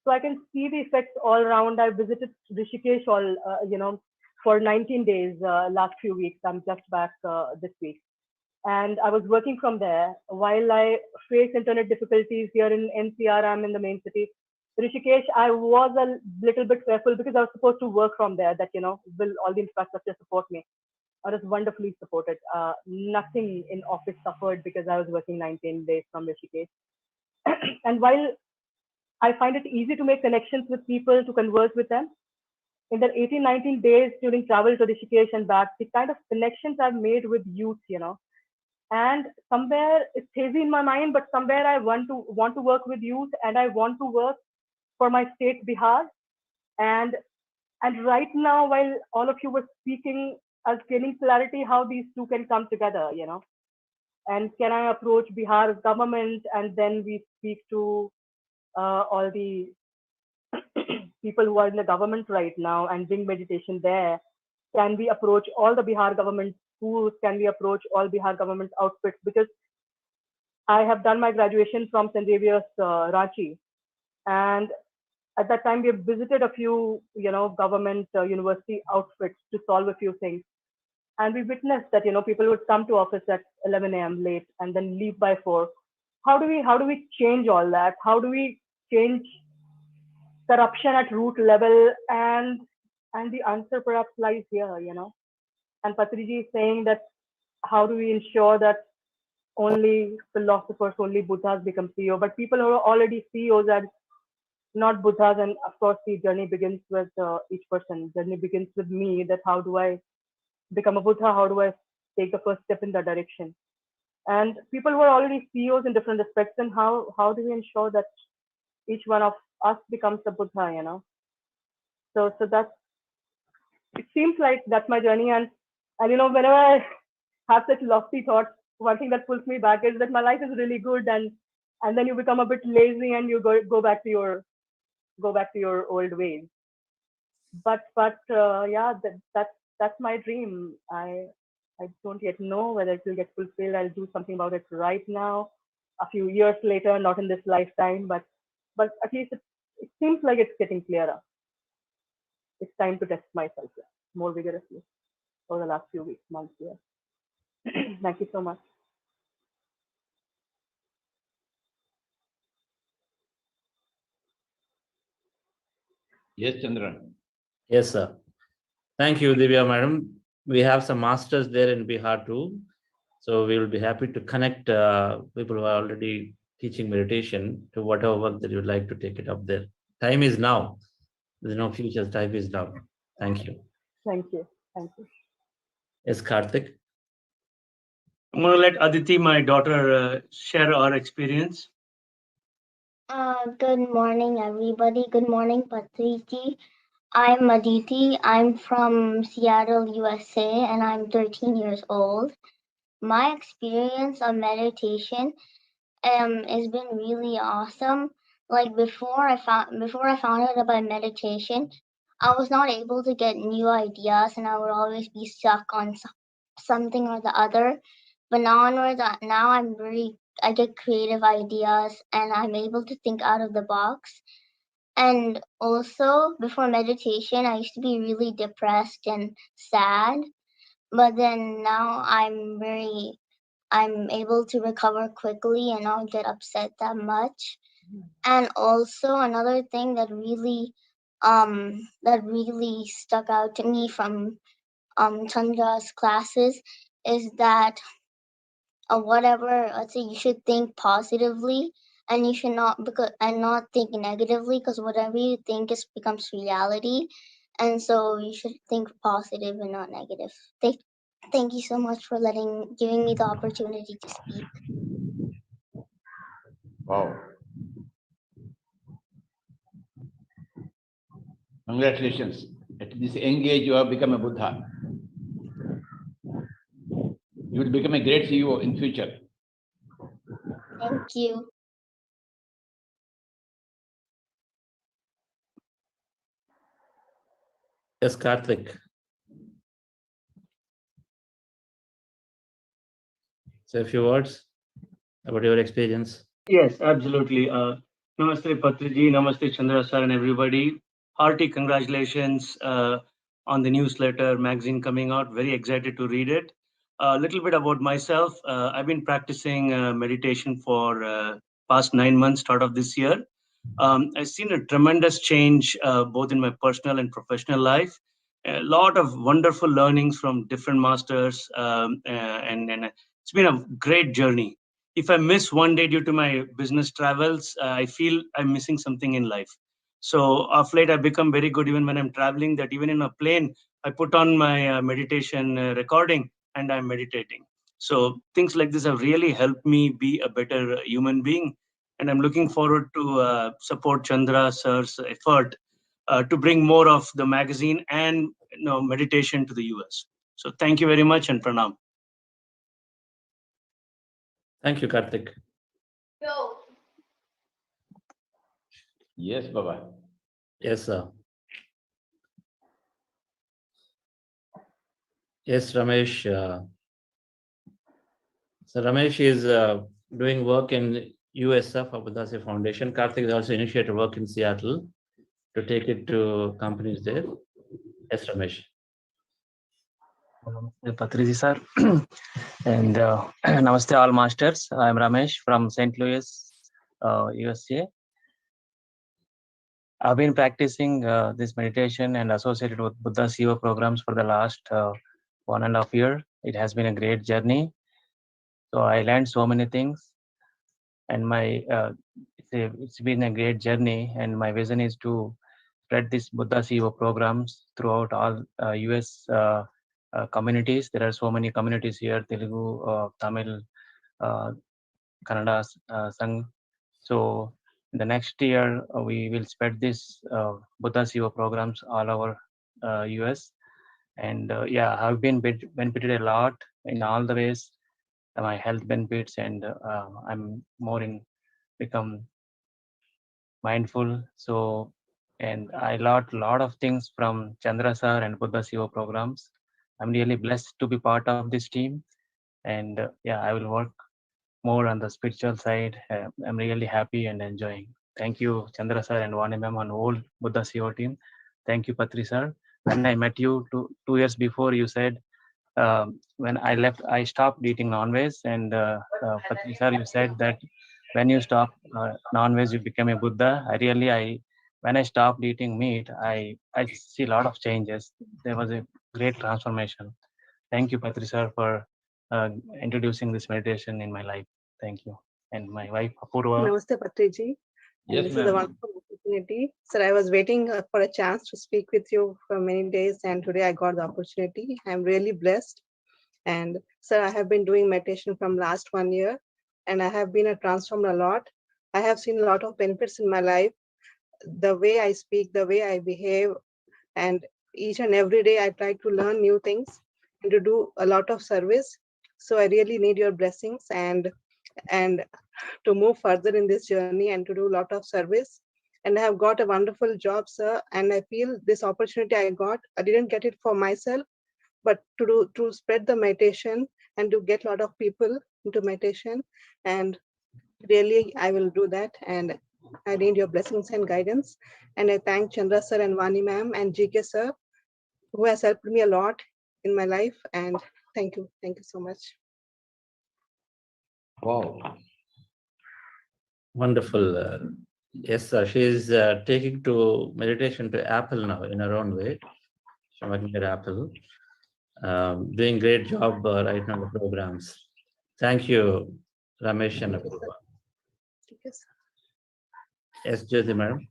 So I can see the effects all around. I visited Rishikesh for 19 days last few weeks. I'm just back this week. And I was working from there. While I face internet difficulties here in NCR, I'm in the main city. Rishikesh, I was a little bit careful because I was supposed to work from there, that, will all the infrastructure support me? I was wonderfully supported. Nothing in office suffered because I was working 19 days from Rishikesh. And while I find it easy to make connections with people, to converse with them, in the 18, 19 days during travel to Rishikesh and back, the kind of connections I've made with youth, and somewhere it's hazy in my mind, but somewhere I want to work with youth, and I want to work for my state, Bihar. And right now, while all of you were speaking, I was gaining clarity how these two can come together, and can I approach Bihar's government, and then we speak to all the people who are in the government right now and bring meditation there? Can we approach all the Bihar government schools? Can we approach all Bihar government outfits? Because I have done my graduation from St. Xavier's Ranchi, and at that time we have visited a few government university outfits to solve a few things. And we witnessed that people would come to office at 11 a.m. late and then leave by 4. How do we change all that? How do we change corruption at root level? And the answer perhaps lies here, And Patriji is saying that how do we ensure that only philosophers, only Buddhas become CEO? But people who are already CEOs are not Buddhas, and of course the journey begins with each person. Journey begins with me. That how do I become a Buddha? How do I take the first step in that direction? And people who are already CEOs in different aspects, and how do we ensure that each one of us becomes a Buddha? So that's, it seems like that's my journey. And whenever I have such lofty thoughts, one thing that pulls me back is that my life is really good, and then you become a bit lazy and you go back to your old ways. But yeah, that's my dream. I don't yet know whether it will get fulfilled. I'll do something about it right now, a few years later, not in this lifetime, but at least it seems like it's getting clearer. It's time to test myself more vigorously over the last few weeks, months here. Thank you so much. Yes, Chandra. Yes, sir. Thank you, Divya madam. We have some masters there in Bihar too. So we will be happy to connect people who are already teaching meditation to whatever work that you would like to take it up there. Time is now. There's no future. Time is now. Thank you. Thank you. Thank you. Yes, Karthik. I'm going to let Aditi, my daughter, share our experience. Good morning, everybody. Good morning, Patriji. I'm Aditi. I'm from Seattle, USA, and I'm 13 years old. My experience on meditation It's been really awesome. Like before I found out about meditation, I was not able to get new ideas, and I would always be stuck on something or the other. But now onwards, now I get creative ideas, and I'm able to think out of the box. And also, before meditation, I used to be really depressed and sad. But then now I'm able to recover quickly and not get upset that much. And also another thing that really stuck out to me from Chandra's classes is that whatever, let's say, you should think positively, and you should not think negatively, because whatever you think becomes reality. And so you should think positive and not negative. Thank you so much for giving me the opportunity to speak. Wow. Congratulations. At this young age, you have become a Buddha. You will become a great CEO in future. Thank you. Yes, Karthik. Say a few words about your experience. Yes, absolutely. Namaste Patriji, Namaste Chandra sir and everybody. Hearty congratulations on the newsletter magazine coming out. Very excited to read it. A little bit about myself. I've been practicing meditation for past 9 months, start of this year. I've seen a tremendous change both in my personal and professional life. A lot of wonderful learnings from different masters, and it's been a great journey. If I miss one day due to my business travels, I feel I'm missing something in life. So of late, I've become very good even when I'm traveling, that even in a plane, I put on my meditation recording and I'm meditating. So things like this have really helped me be a better human being. And I'm looking forward to support Chandra sir's effort to bring more of the magazine and meditation to the US. So thank you very much and pranam. Thank you, Karthik. Yes, Baba. Yes, sir. Yes, Ramesh. So Ramesh is doing work in USF for Buddhasi Foundation. Karthik has also initiated work in Seattle to take it to companies there. Yes, Ramesh. Patriji sir, and namaste all masters. I am Ramesh from St. Louis, USA. I've been practicing this meditation and associated with Buddha CEO programs for the last 1.5 years. It has been a great journey. So I learned so many things, and it's been a great journey. And my vision is to spread this Buddha CEO programs throughout all US communities. There are so many communities here: Telugu, Tamil, Kannada, Sang. So the next year we will spread this Buddha CEO programs all over US. And yeah, I've been benefited a lot in all the ways. My health benefits, and I'm more become mindful. So, and I learned a lot of things from Chandra sir and Buddha CEO programs. I'm really blessed to be part of this team, and yeah, I will work more on the spiritual side. I'm really happy and enjoying. Thank you, Chandra sir and Vani ma'am and whole Buddha CEO team. Thank you, Patri sir. When I met you 2 years before, you said when I left, I stopped eating non-veg, and Patri sir, you said that when you stop non-veg, you become a Buddha. When I stopped eating meat, I see a lot of changes. There was a great transformation. Thank you, Patri sir, for introducing this meditation in my life. Thank you. And my wife, Apurva. Namaste, Patriji. Yes, this is a wonderful opportunity. Sir, I was waiting for a chance to speak with you for many days, and today I got the opportunity. I'm really blessed. And sir, I have been doing meditation from last 1 year, and I have been transformed a lot. I have seen a lot of benefits in my life. The way I speak, the way I behave, and each and every day I try to learn new things and to do a lot of service. So I really need your blessings, and to move further in this journey and to do a lot of service. And I have got a wonderful job, sir. And I feel this opportunity I got, I didn't get it for myself, but to spread the meditation and to get a lot of people into meditation. And really, I will do that. And I need your blessings and guidance. And I thank Chandra sir and Vani ma'am and GK sir, who has helped me a lot in my life. And thank you. Thank you so much. Wow. Wonderful. Yes, she is taking to meditation to Apple now in her own way. She's working at Apple. Doing great job right now in the programs. Thank you, Ramesh and Apurva. Yes, Jyoti madam.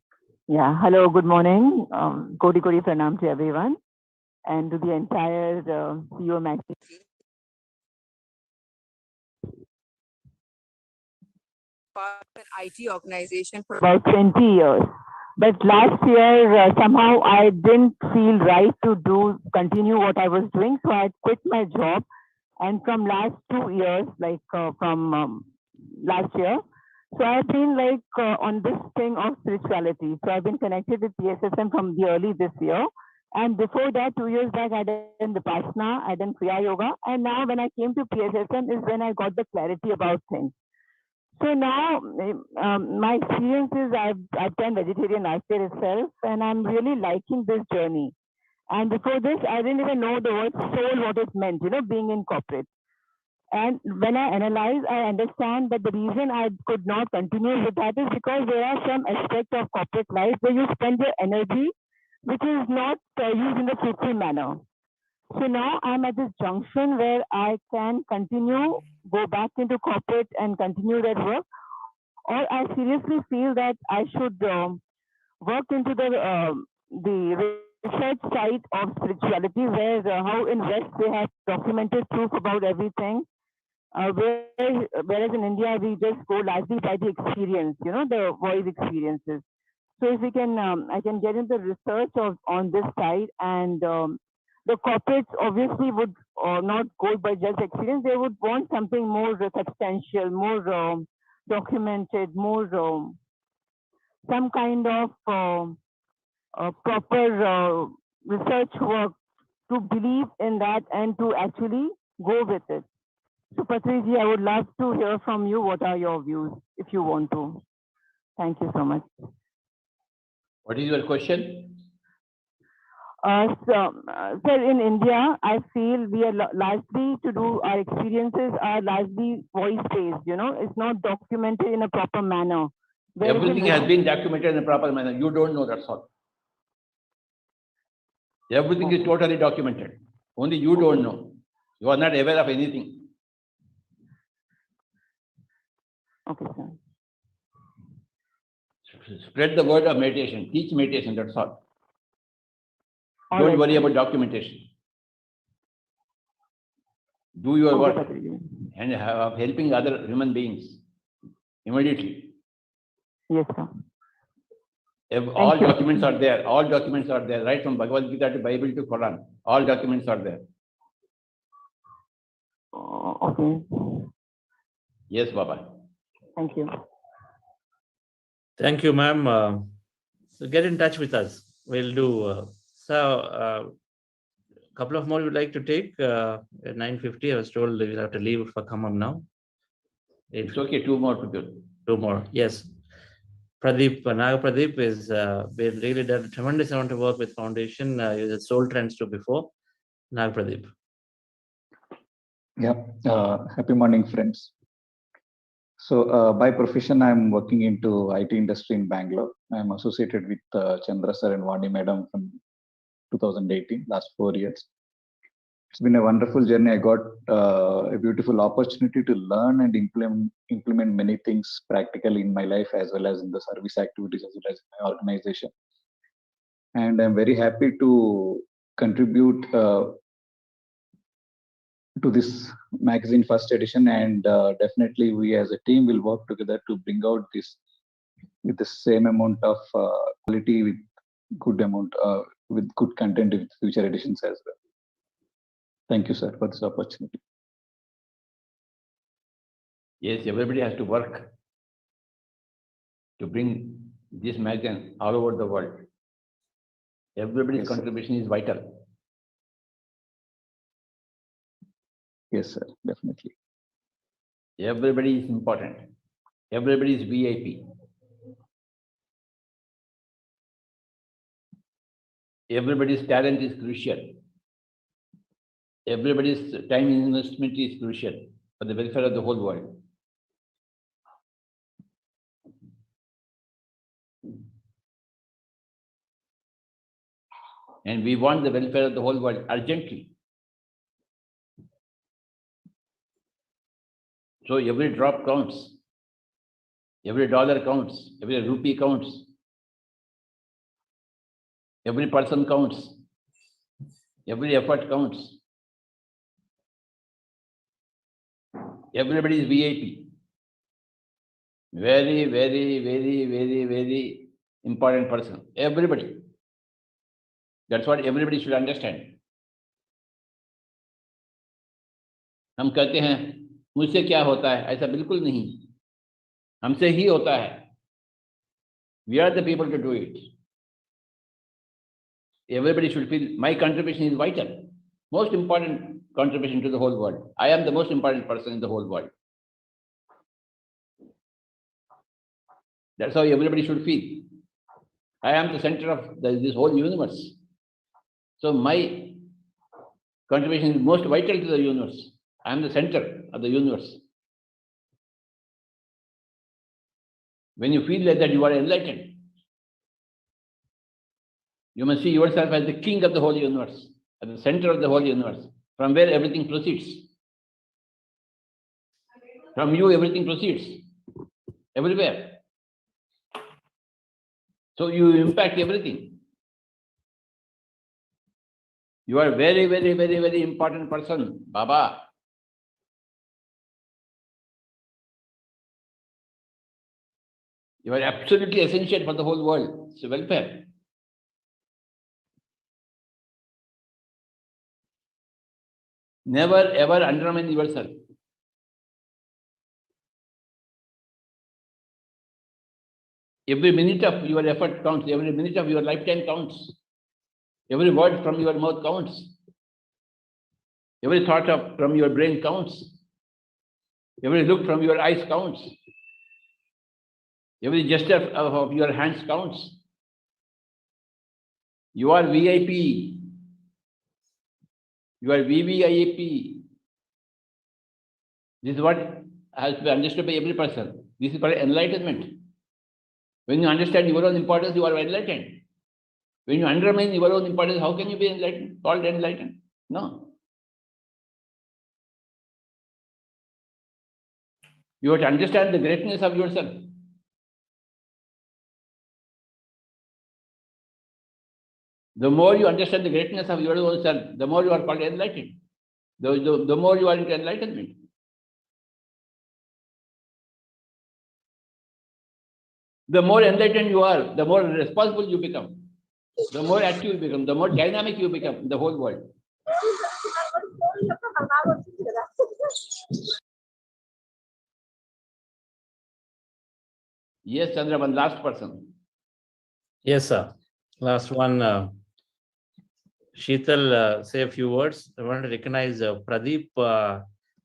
Yeah, hello, good morning. Kodi Kodi Pranam to everyone and to the entire CEO Magazine. An IT organization for about 20 years. But last year, somehow I didn't feel right to continue what I was doing. So I quit my job. And from last 2 years, like from last year, so I've been like on this thing of spirituality. So I've been connected with PSSM from the early this year. And before that, 2 years back, I did Vipassana, I did Kriya Yoga. And now when I came to PSSM is when I got the clarity about things. So now my experience is I've done vegetarian lifestyle itself, and I'm really liking this journey. And before this, I didn't even know the word soul, what it meant, being in corporate. And when I analyze, I understand that the reason I could not continue with that is because there are some aspects of corporate life where you spend your energy, which is not used in a fruitful manner. So now I'm at this junction where I can continue, go back into corporate and continue that work, or I seriously feel that I should work into the research side of spirituality, where how in West they have documented proof about everything, whereas in India we just go largely by the experience, the voice experiences. So if we can, I can get into research on this side, and the corporates obviously would not go by just experience. They would want something more substantial, more documented, more some kind of proper research work to believe in that and to actually go with it. So Patriji, I would love to hear from you. What are your views, if you want to? Thank you so much. What is your question? Sir, in India, I feel we are largely to do our experiences are largely voice-based. It's not documented in a proper manner. Everything has been documented in a proper manner. You don't know, that's all. Everything is totally documented. Only you don't know. You are not aware of anything. Okay, sir. Spread the word of meditation. Teach meditation, that's all. Don't worry about documentation. Do your work and helping other human beings immediately. Yes, sir. All documents are there. All documents are there, right from Bhagavad Gita to Bible to Quran. All documents are there. Okay. Yes, Baba. Thank you. Thank you, ma'am. So get in touch with us. We'll do. A couple of more you'd like to take. At 9:50, I was told we'll have to leave for Khammam now. It's okay. Two more to do. Two more. Yes. Pradeep, Naga Pradeep is been really done a tremendous amount of work with Foundation. He was at Soul Trends too before. Naga Pradeep. Yeah. Happy morning, friends. So by profession, I'm working into IT industry in Bangalore. I'm associated with Chandra sir and Vani madam from 2018, last 4 years. It's been a wonderful journey. I got a beautiful opportunity to learn and implement many things practically in my life, as well as in the service activities, as well as in my organization. And I'm very happy to contribute to this magazine first edition, and definitely we as a team will work together to bring out this with the same amount of quality, with good amount with good content with future editions as well. Thank you, sir, for this opportunity. Yes, everybody has to work to bring this magazine all over the world. Everybody's Yes, sir. contribution is vital. Yes, sir, definitely. Everybody is important. Everybody is VIP. Everybody's talent is crucial. Everybody's time investment is crucial for the welfare of the whole world. And we want the welfare of the whole world urgently. So every drop counts. Every dollar counts. Every rupee counts. Every person counts. Every effort counts. Everybody is VIP. Very, very, very, very, very important person. Everybody. That's what everybody should understand. हम कहते हैं मुझसे क्या होता है, ऐसा बिल्कुल नहीं, हमसे ही होता है. We are the people to do it. Everybody should feel my contribution is vital, most important contribution to the whole world. I am the most important person in the whole world. That's how everybody should feel. I am the center of this whole universe. So my contribution is most vital to the universe. I am the center of the universe. When you feel like that, you are enlightened. You must see yourself as the king of the whole universe, at the center of the whole universe, from where everything proceeds. From you, everything proceeds, everywhere. So you impact everything. You are a very, very, very, very important person, Baba. You are absolutely essential for the whole world. It's welfare. Never ever undermine yourself. Every minute of your effort counts. Every minute of your lifetime counts. Every word from your mouth counts. Every thought from your brain counts. Every look from your eyes counts. Every gesture of your hands counts. You are VIP. You are VVIP. This is what has to be understood by every person. This is called enlightenment. When you understand your own importance, you are enlightened. When you undermine your own importance, how can you be enlightened? Called enlightened? No. You have to understand the greatness of yourself. The more you understand the greatness of your own self, the more you are called enlightened. The more you are into enlightenment. The more enlightened you are, the more responsible you become. The more active you become, the more dynamic you become in the whole world. Yes, Chandra, one last person. Yes, sir. Last one. Sheetal, say a few words. I want to recognize Pradeep,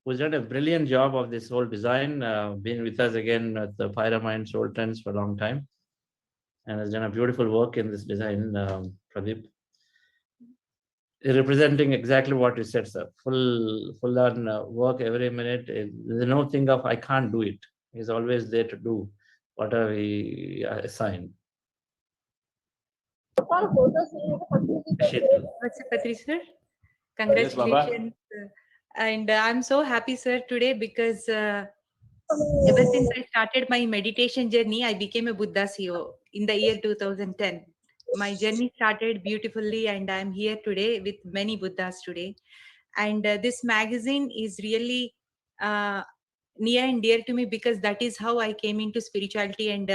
who's done a brilliant job of this whole design, been with us again at the Pyramid Soul Trends for a long time, and has done a beautiful work in this design, Pradeep. Representing exactly what you said, sir. Full on work every minute. There's no thing of I can't do it. He's always there to do whatever we assign. Patriji, sir. Congratulations. And I'm so happy, sir, today because ever since I started my meditation journey, I became a Buddha CEO in the year 2010. My journey started beautifully, and I'm here today with many Buddhas today. And this magazine is really near and dear to me because that is how I came into spirituality, and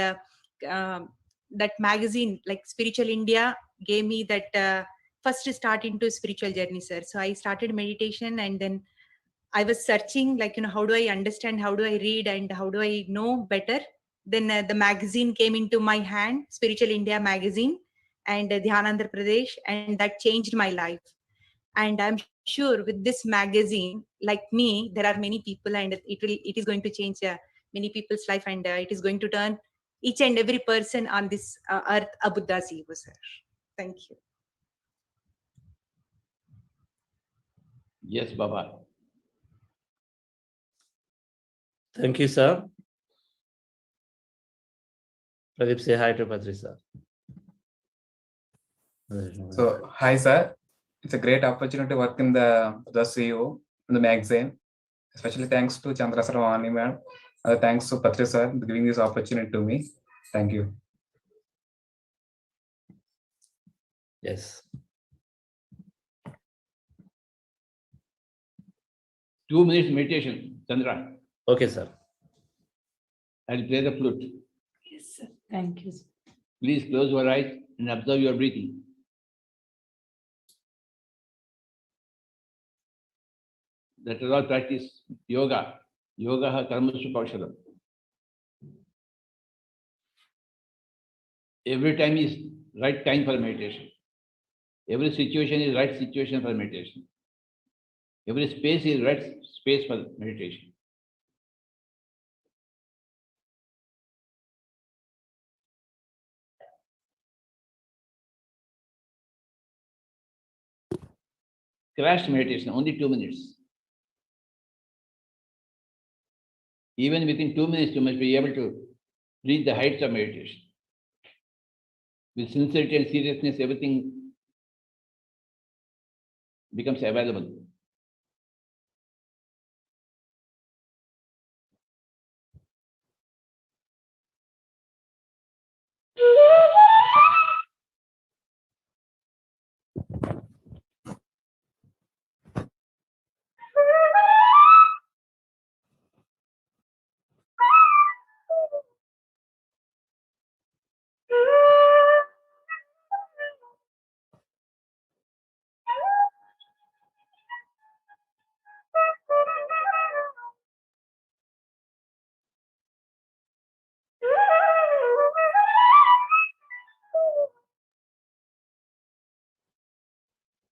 that magazine, like Spiritual India, gave me that first start into spiritual journey, sir. So I started meditation, and then I was searching, like, how do I understand, how do I read, and how do I know better? Then the magazine came into my hand, Spiritual India magazine, and Dhyan Andhra Pradesh, and that changed my life. And I'm sure with this magazine, like me, there are many people, and it is going to change many people's life, and it is going to turn each and every person on this earth a Buddha CEO, sir. Thank you. Yes, Baba. Thank you, sir. Pradeep, say hi to Patri, sir. So, hi, sir. It's a great opportunity to work in the CEO, in the magazine. Especially thanks to Chandra sir, Vani ma'am. Thanks to Patri sir for giving this opportunity to me. Thank you. Yes. 2 minutes meditation, Chandra. Okay, sir. I'll play the flute. Yes, sir. Thank you. Please close your eyes and observe your breathing. That is all practice yoga. Yoga karmashu kaushalam. Every time is right time for meditation. Every situation is right situation for meditation. Every space is right space for meditation. Crash meditation, only 2 minutes. Even within 2 minutes, you must be able to reach the heights of meditation. With sincerity and seriousness, everything becomes available.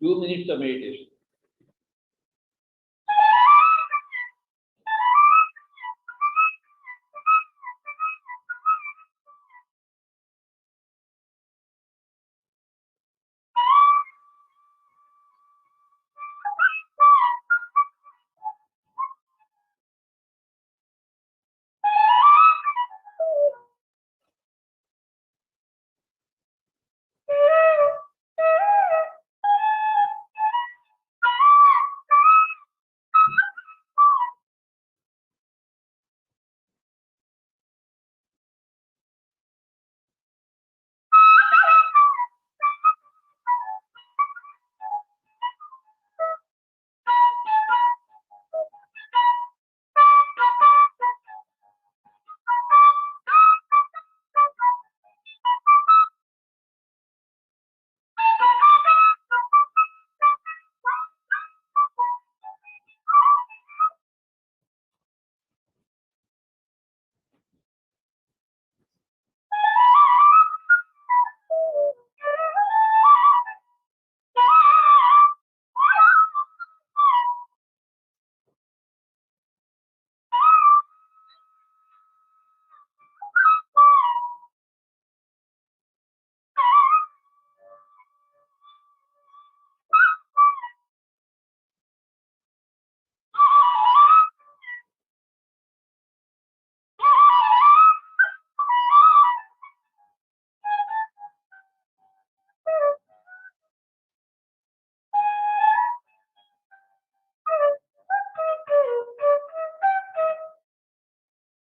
Two minutes of meditation.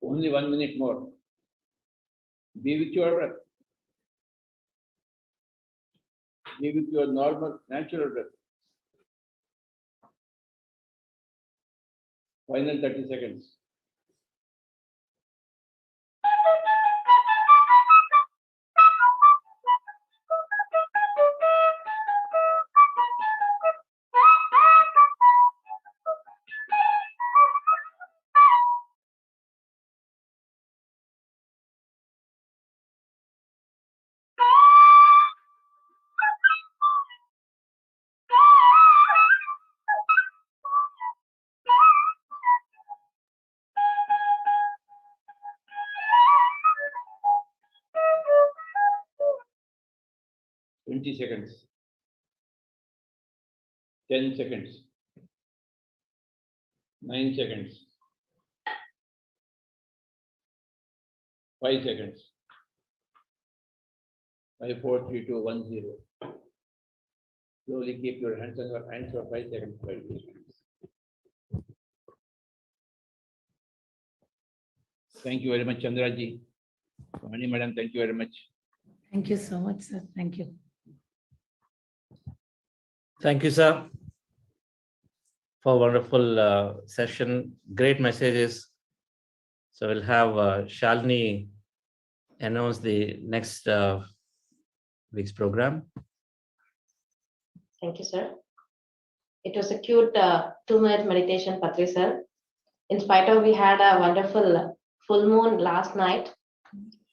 Only 1 minute more. Be with your breath. Be with your normal, natural breath. Final 30 seconds. 20 seconds. 10 seconds. 9 seconds. 5 seconds. 5, 4, 3, 2, 1, 0. Slowly keep your hands on your hands for 5 seconds. 5 seconds. Thank you very much, Chandra ji. Vani madam, thank you very much. Thank you so much, sir. Thank you. Thank you, sir, for a wonderful session. Great messages. So we'll have Shalini announce the next week's program. Thank you, sir. It was a cute 2-minute meditation, Patri sir. In spite of we had a wonderful full moon last night.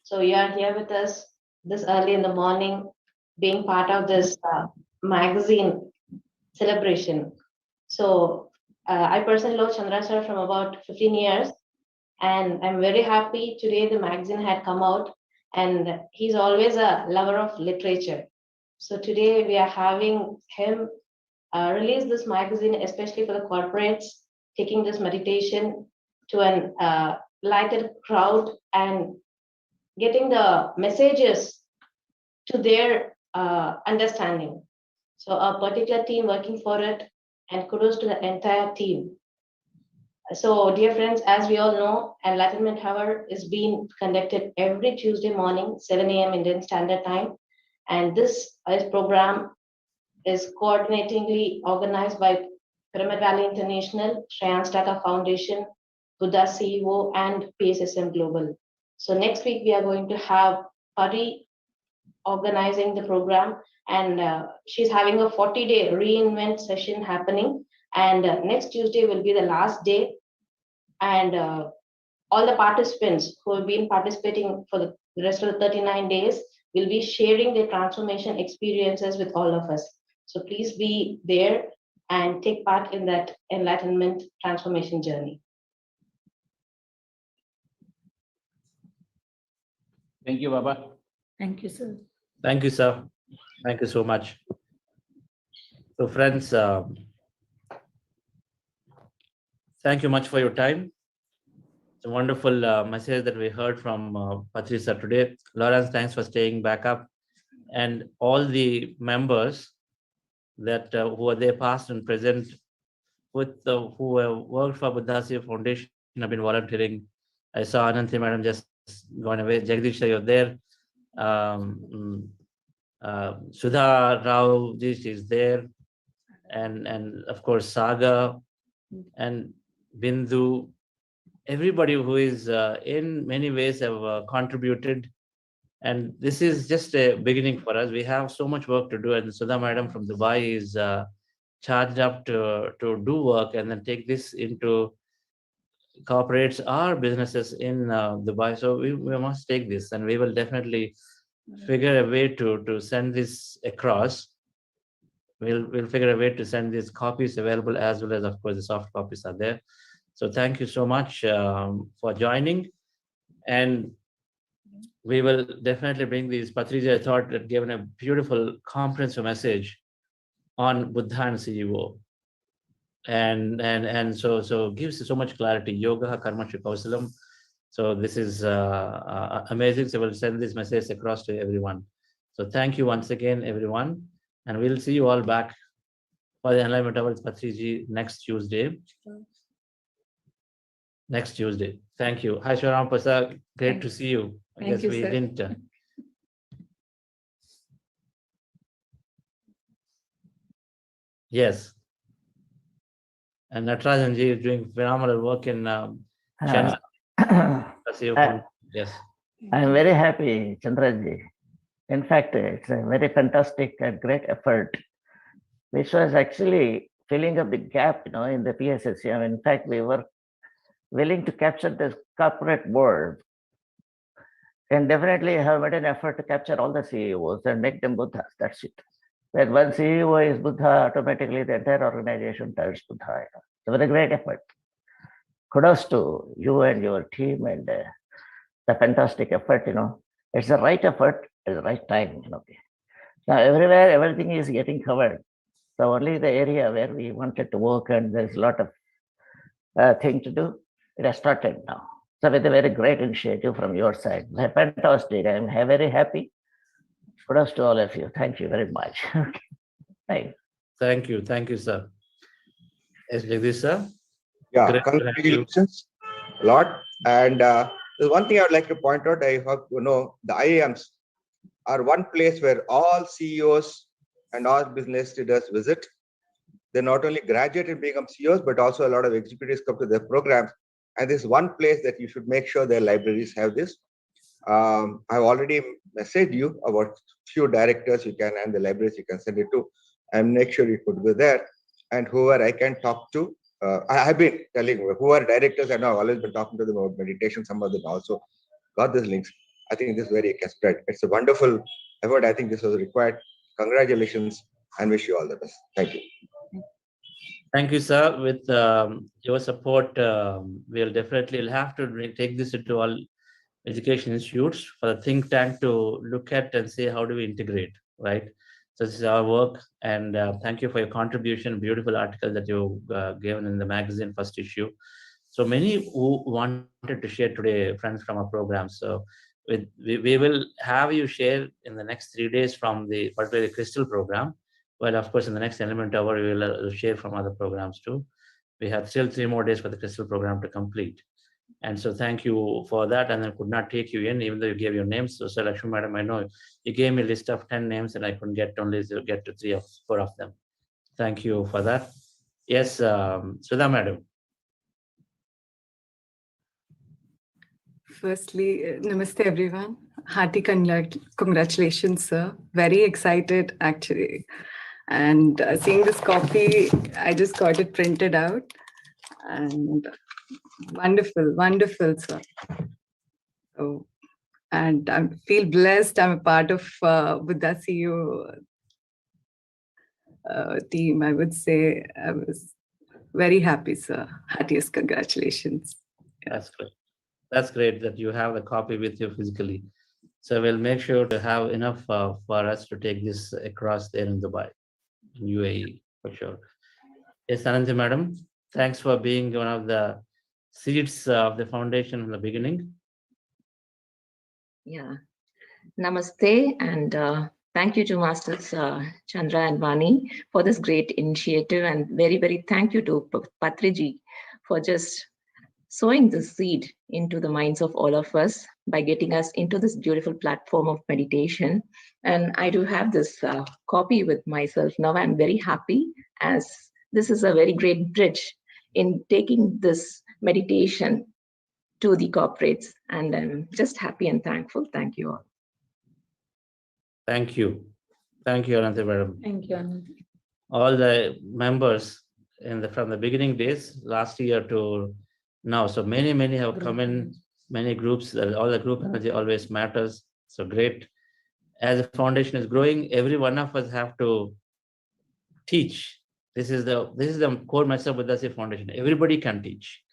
So you are here with us this early in the morning, being part of this magazine celebration. So I personally know Chandra sir from about 15 years, and I'm very happy today the magazine had come out, and he's always a lover of literature. So today we are having him release this magazine, especially for the corporates, taking this meditation to an lighted crowd and getting the messages to their understanding. So a particular team working for it, and kudos to the entire team. So dear friends, as we all know, Enlightenment Hour is being conducted every Tuesday morning, 7 a.m. Indian Standard Time. And this program is coordinatingly organized by Pyramid Valley International, Shreyans Tata Foundation, Buddha CEO, and PSSM Global. So next week, we are going to have Pari organizing the program, and she's having a 40-day reinvent session happening. And next Tuesday will be the last day. And all the participants who have been participating for the rest of the 39 days will be sharing their transformation experiences with all of us. So please be there and take part in that enlightenment transformation journey. Thank you, Baba. Thank you, sir. Thank you, sir. Thank you so much. So friends, thank you much for your time. It's a wonderful message that we heard from Patriji sir today. Lawrence, thanks for staying back up. And all the members that who are there past and present with who have worked for Buddha Seva Foundation have been volunteering. I saw Ananthi madam just gone away. Jagdish, you're there. Sudha Rao ji is there, and of course Saga and Bindu. Everybody who is in many ways have contributed, and this is just a beginning for us. We have so much work to do, and Sudha madam from Dubai is charged up to do work and then take this into corporates or businesses in Dubai. So we must take this, and we will definitely figure a way to send this across. We'll figure a way to send these copies available, as well as, of course, the soft copies are there. So thank you so much for joining, and we will definitely bring these. Patriji, I thought, had given a beautiful comprehensive message on Buddha and CEO, and so gives so much clarity. Yoga karma kausalam. So this is amazing. So we'll send this message across to everyone. So thank you once again, everyone, and we'll see you all back for the Enlightenment Hour with Patriji next Tuesday. Next Tuesday. Thank you. Hi, Shwaram Prasad. Great to see you. I guess we didn't. Yes. And Natarajan ji is doing phenomenal work in Chennai. Yes. I'm very happy, Chandraji. In fact, it's a very fantastic and great effort, which was actually filling up the gap, in the PSSM. In fact, we were willing to capture this corporate world, and definitely have made an effort to capture all the CEOs and make them Buddhas. That's it. When one CEO is Buddha, automatically the entire organization turns Buddha. It's a very great effort. Kudos to you and your team, and the fantastic effort. It's the right effort at the right time. Now everywhere, everything is getting covered. So only the area where we wanted to work and there's a lot of thing to do, it has started now. So with a very great initiative from your side. Fantastic. I'm very happy. Kudos to all of you. Thank you very much. Thank you. Thank you. Thank you, sir. Yes, Jagdish, sir. Yeah, Great to have you. congratulations a lot. And there's one thing I would like to point out. I hope you know the IAMs are one place where all CEOs and all business leaders visit. They not only graduate and become CEOs, but also a lot of executives come to their programs. And this is one place that you should make sure their libraries have this. I've already messaged you about few directors you can and the libraries you can send it to, and make sure you could go there. And whoever I can talk to, I have been telling whoever directors I know, I've always been talking to them about meditation. Some of them also got these links. I think this very can spread. It's a wonderful effort. I think this was required. Congratulations and wish you all the best. Thank you. Thank you, sir. With your support, we'll definitely have to take this into all education institutes for the think tank to look at and say how do we integrate, right? So this is our work, and thank you for your contribution. Beautiful article that you given in the magazine first issue. So many who wanted to share today, friends from our program. So we will have you share in the next 3 days from the particularly Crystal program. Well, of course, in the next Enlightenment Hour, we will share from other programs too. We have still 3 more days for the Crystal program to complete. And so thank you for that. And I could not take you in, even though you gave your names. So, Lakshmi Madam, I know you gave me a list of 10 names and I couldn't get to 3 or 4 of them. Thank you for that. Yes, Sudha Madam. Firstly, namaste everyone. Hearty congratulations, sir. Very excited actually. And seeing this copy, I just got it printed out. And wonderful, wonderful, sir. So, and I feel blessed. I'm a part of Buddha CEO team. I would say I was very happy, sir. Heartiest congratulations. That's great. That's great that you have a copy with you physically. So we'll make sure to have enough for us to take this across there in Dubai, in UAE, for sure. Yes, Ananthi Madam, thanks for being one of the seeds of the foundation in the beginning. Yeah. Namaste, and thank you to Masters Chandra and Vani for this great initiative, and very, very thank you to Patriji for just sowing the seed into the minds of all of us by getting us into this beautiful platform of meditation. And I do have this copy with myself now. I'm very happy, as this is a very great bridge in taking this meditation to the corporates. And I'm just happy and thankful. Thank you all. Thank you. Thank you, Ananthi Madam. Thank you, Ananthi. All the members from the beginning days, last year to now. So many have come in, many groups, all the group energy always matters. So great. As the foundation is growing, every one of us have to teach. This is the core message of Buddha Foundation. Everybody can teach.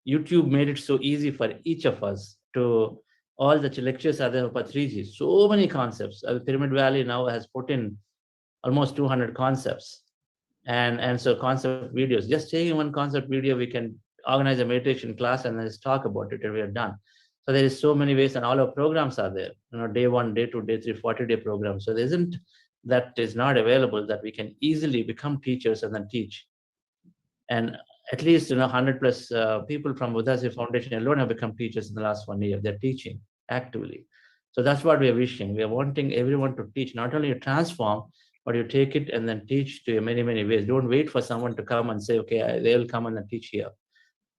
YouTube made it so easy for each of us to, all the lectures are there for Patriji. So many concepts. Pyramid Valley now has put in almost 200 concepts. And so concept videos, just taking one concept video, we can organize a meditation class and then just talk about it and we are done. So there is so many ways, and all our programs are there, day 1, day 2, day 3, 40-day programs. So there isn't that is not available that we can easily become teachers and then teach. And at least 100 plus people from Buddha Foundation alone have become teachers in the last 1 year. They're teaching actively. So that's what we are wishing. We are wanting everyone to teach, not only to transform, but you take it and then teach to many ways. Don't wait for someone to come and say, okay, they'll come and then teach here.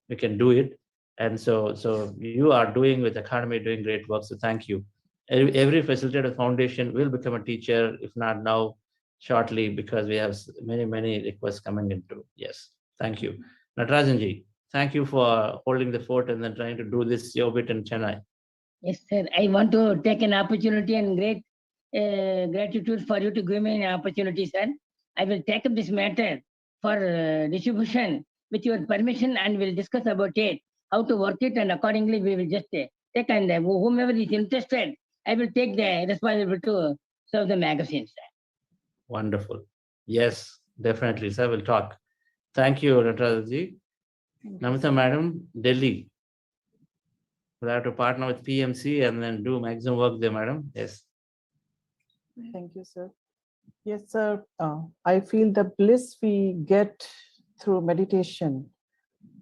We can do it. And so you are doing with Academy, doing great work. So thank you. Every facilitator foundation will become a teacher, if not now, shortly, because we have many requests coming into. Yes, thank you. Natarajanji, thank you for holding the fort and then trying to do this your bit in Chennai. Yes, sir. I want to take an opportunity and great gratitude for you to give me an opportunity, sir. I will take up this matter for distribution with your permission, and we'll discuss about it, how to work it, and accordingly we will just take, and whomever is interested, I will take the responsibility to of the magazines. Wonderful. Yes, definitely, sir. We'll talk. Thank you, Nataraji. Namita Madam, Delhi. We'll have to partner with PMC and then do maximum work there, madam. Yes. Thank you, sir. Yes, sir. I feel the bliss we get through meditation,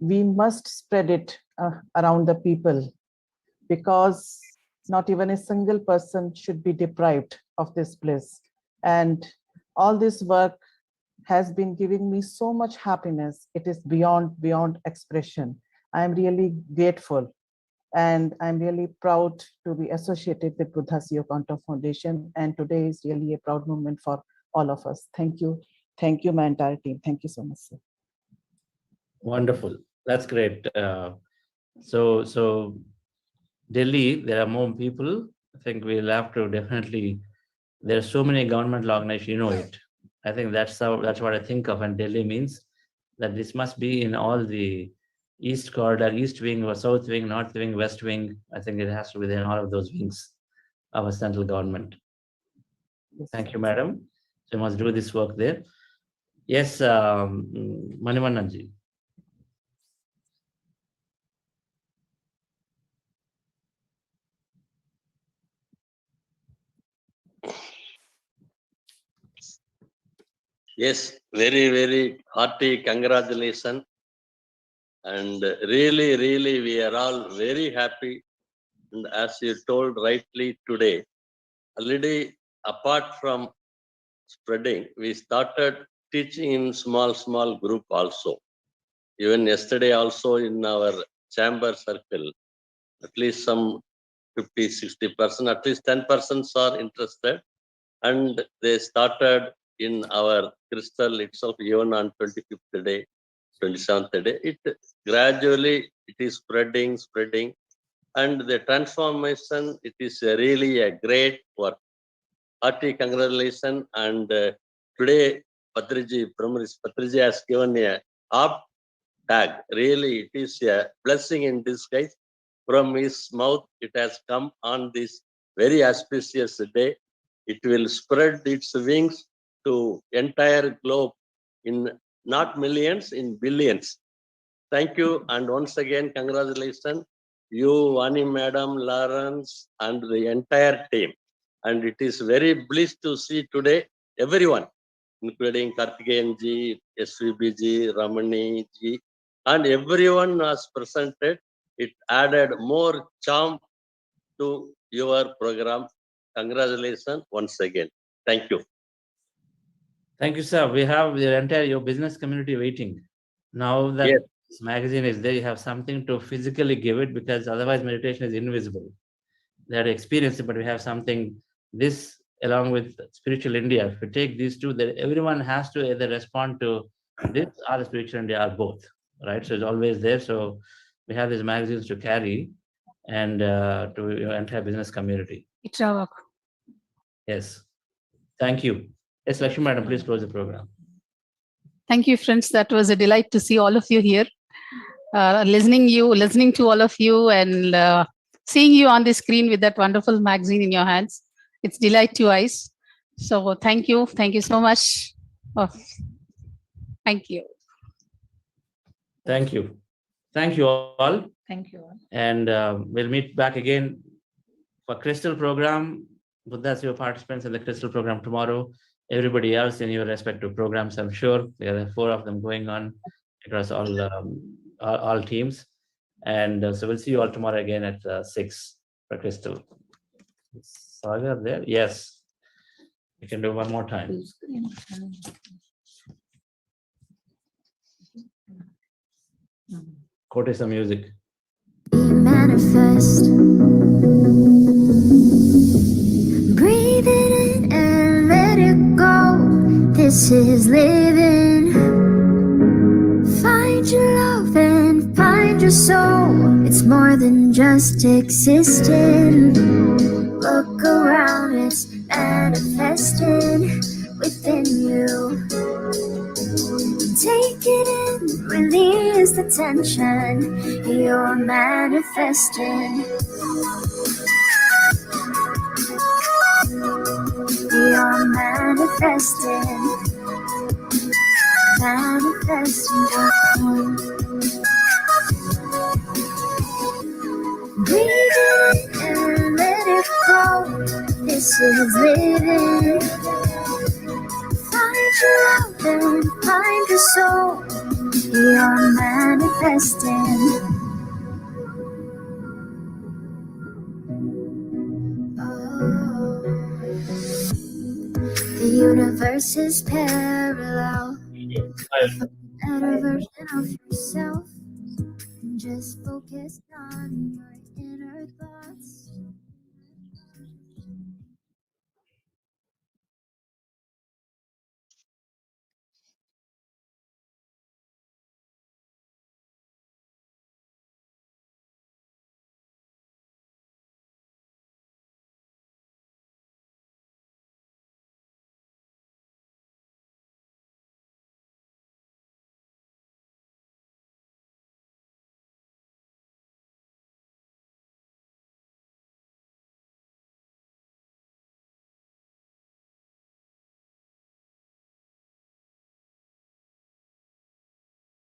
we must spread it around the people, because not even a single person should be deprived of this bliss. And all this work has been giving me so much happiness. It is beyond expression. I am really grateful. And I'm really proud to be associated with Buddha CEO Kanto Foundation. And today is really a proud moment for all of us. Thank you. Thank you, my entire team. Thank you so much, sir. Wonderful. That's great. So Delhi, there are more people. I think we'll have to definitely, there are so many governmental organizations, you know it. I think that's what I think of, and Delhi means that this must be in all the East Corridor, East Wing or South Wing, North Wing, West Wing. I think it has to be in all of those wings of a central government. Yes. Thank you, madam. So you must do this work there. Yes, Manivananji. Yes, very, very hearty congratulations. And really, we are all very happy. And as you told rightly today, already apart from spreading, we started teaching in small group also. Even yesterday also in our chamber circle, at least some 50-60%, at least 10% are interested. And they started in our crystal itself, even on 25th day, 27th day. It gradually, it is spreading. And the transformation, it is really a great work. Hearty congratulations. And today, Patriji has given a up tag. Really, it is a blessing in disguise. From his mouth, it has come on this very auspicious day. It will spread its wings to entire globe in not millions, in billions. Thank you. And once again, congratulations. You, Vani Madam, Lawrence, and the entire team. And it is very blessed to see today everyone, including Karthikeyan ji, SVB ji, Ramani ji, and everyone was presented. It added more charm to your program. Congratulations once again. Thank you. Thank you, sir. We have the entire your business community waiting. Now that yes, this magazine is there, you have something to physically give it, because otherwise meditation is invisible. They had experienced it, but we have something, this along with Spiritual India. If we take these two, that everyone has to either respond to this or the Spiritual India or both, right? So it's always there. So we have these magazines to carry and to your entire business community. It's our work. Yes. Thank you. Yes, Lakshmi Madam, please close the program. Thank you, friends. That was a delight to see all of you here, listening to all of you, and seeing you on the screen with that wonderful magazine in your hands. It's delight to eyes. So thank you so much. Thank you. Thank you. Thank you all. Thank you all. And we'll meet back again for Crystal program. Buddha's your participants in the Crystal program tomorrow. Everybody else in your respective programs, I'm sure there are 4 of them going on across all teams. And so we'll see you all tomorrow again at 6 for Crystal. Sagar there? Yes. You can do one more time. Quote some music. Manifest. Breathe it in and let it go. This is living. Find your love and find your soul. It's more than just existing. Look around, it's manifesting within you. Take it in, release the tension. You're manifesting. you're manifesting. Breathe it in and let it go. This is living. Find your love and find your soul. You're manifesting. The universe is parallel. Better version of yourself. Just focus on your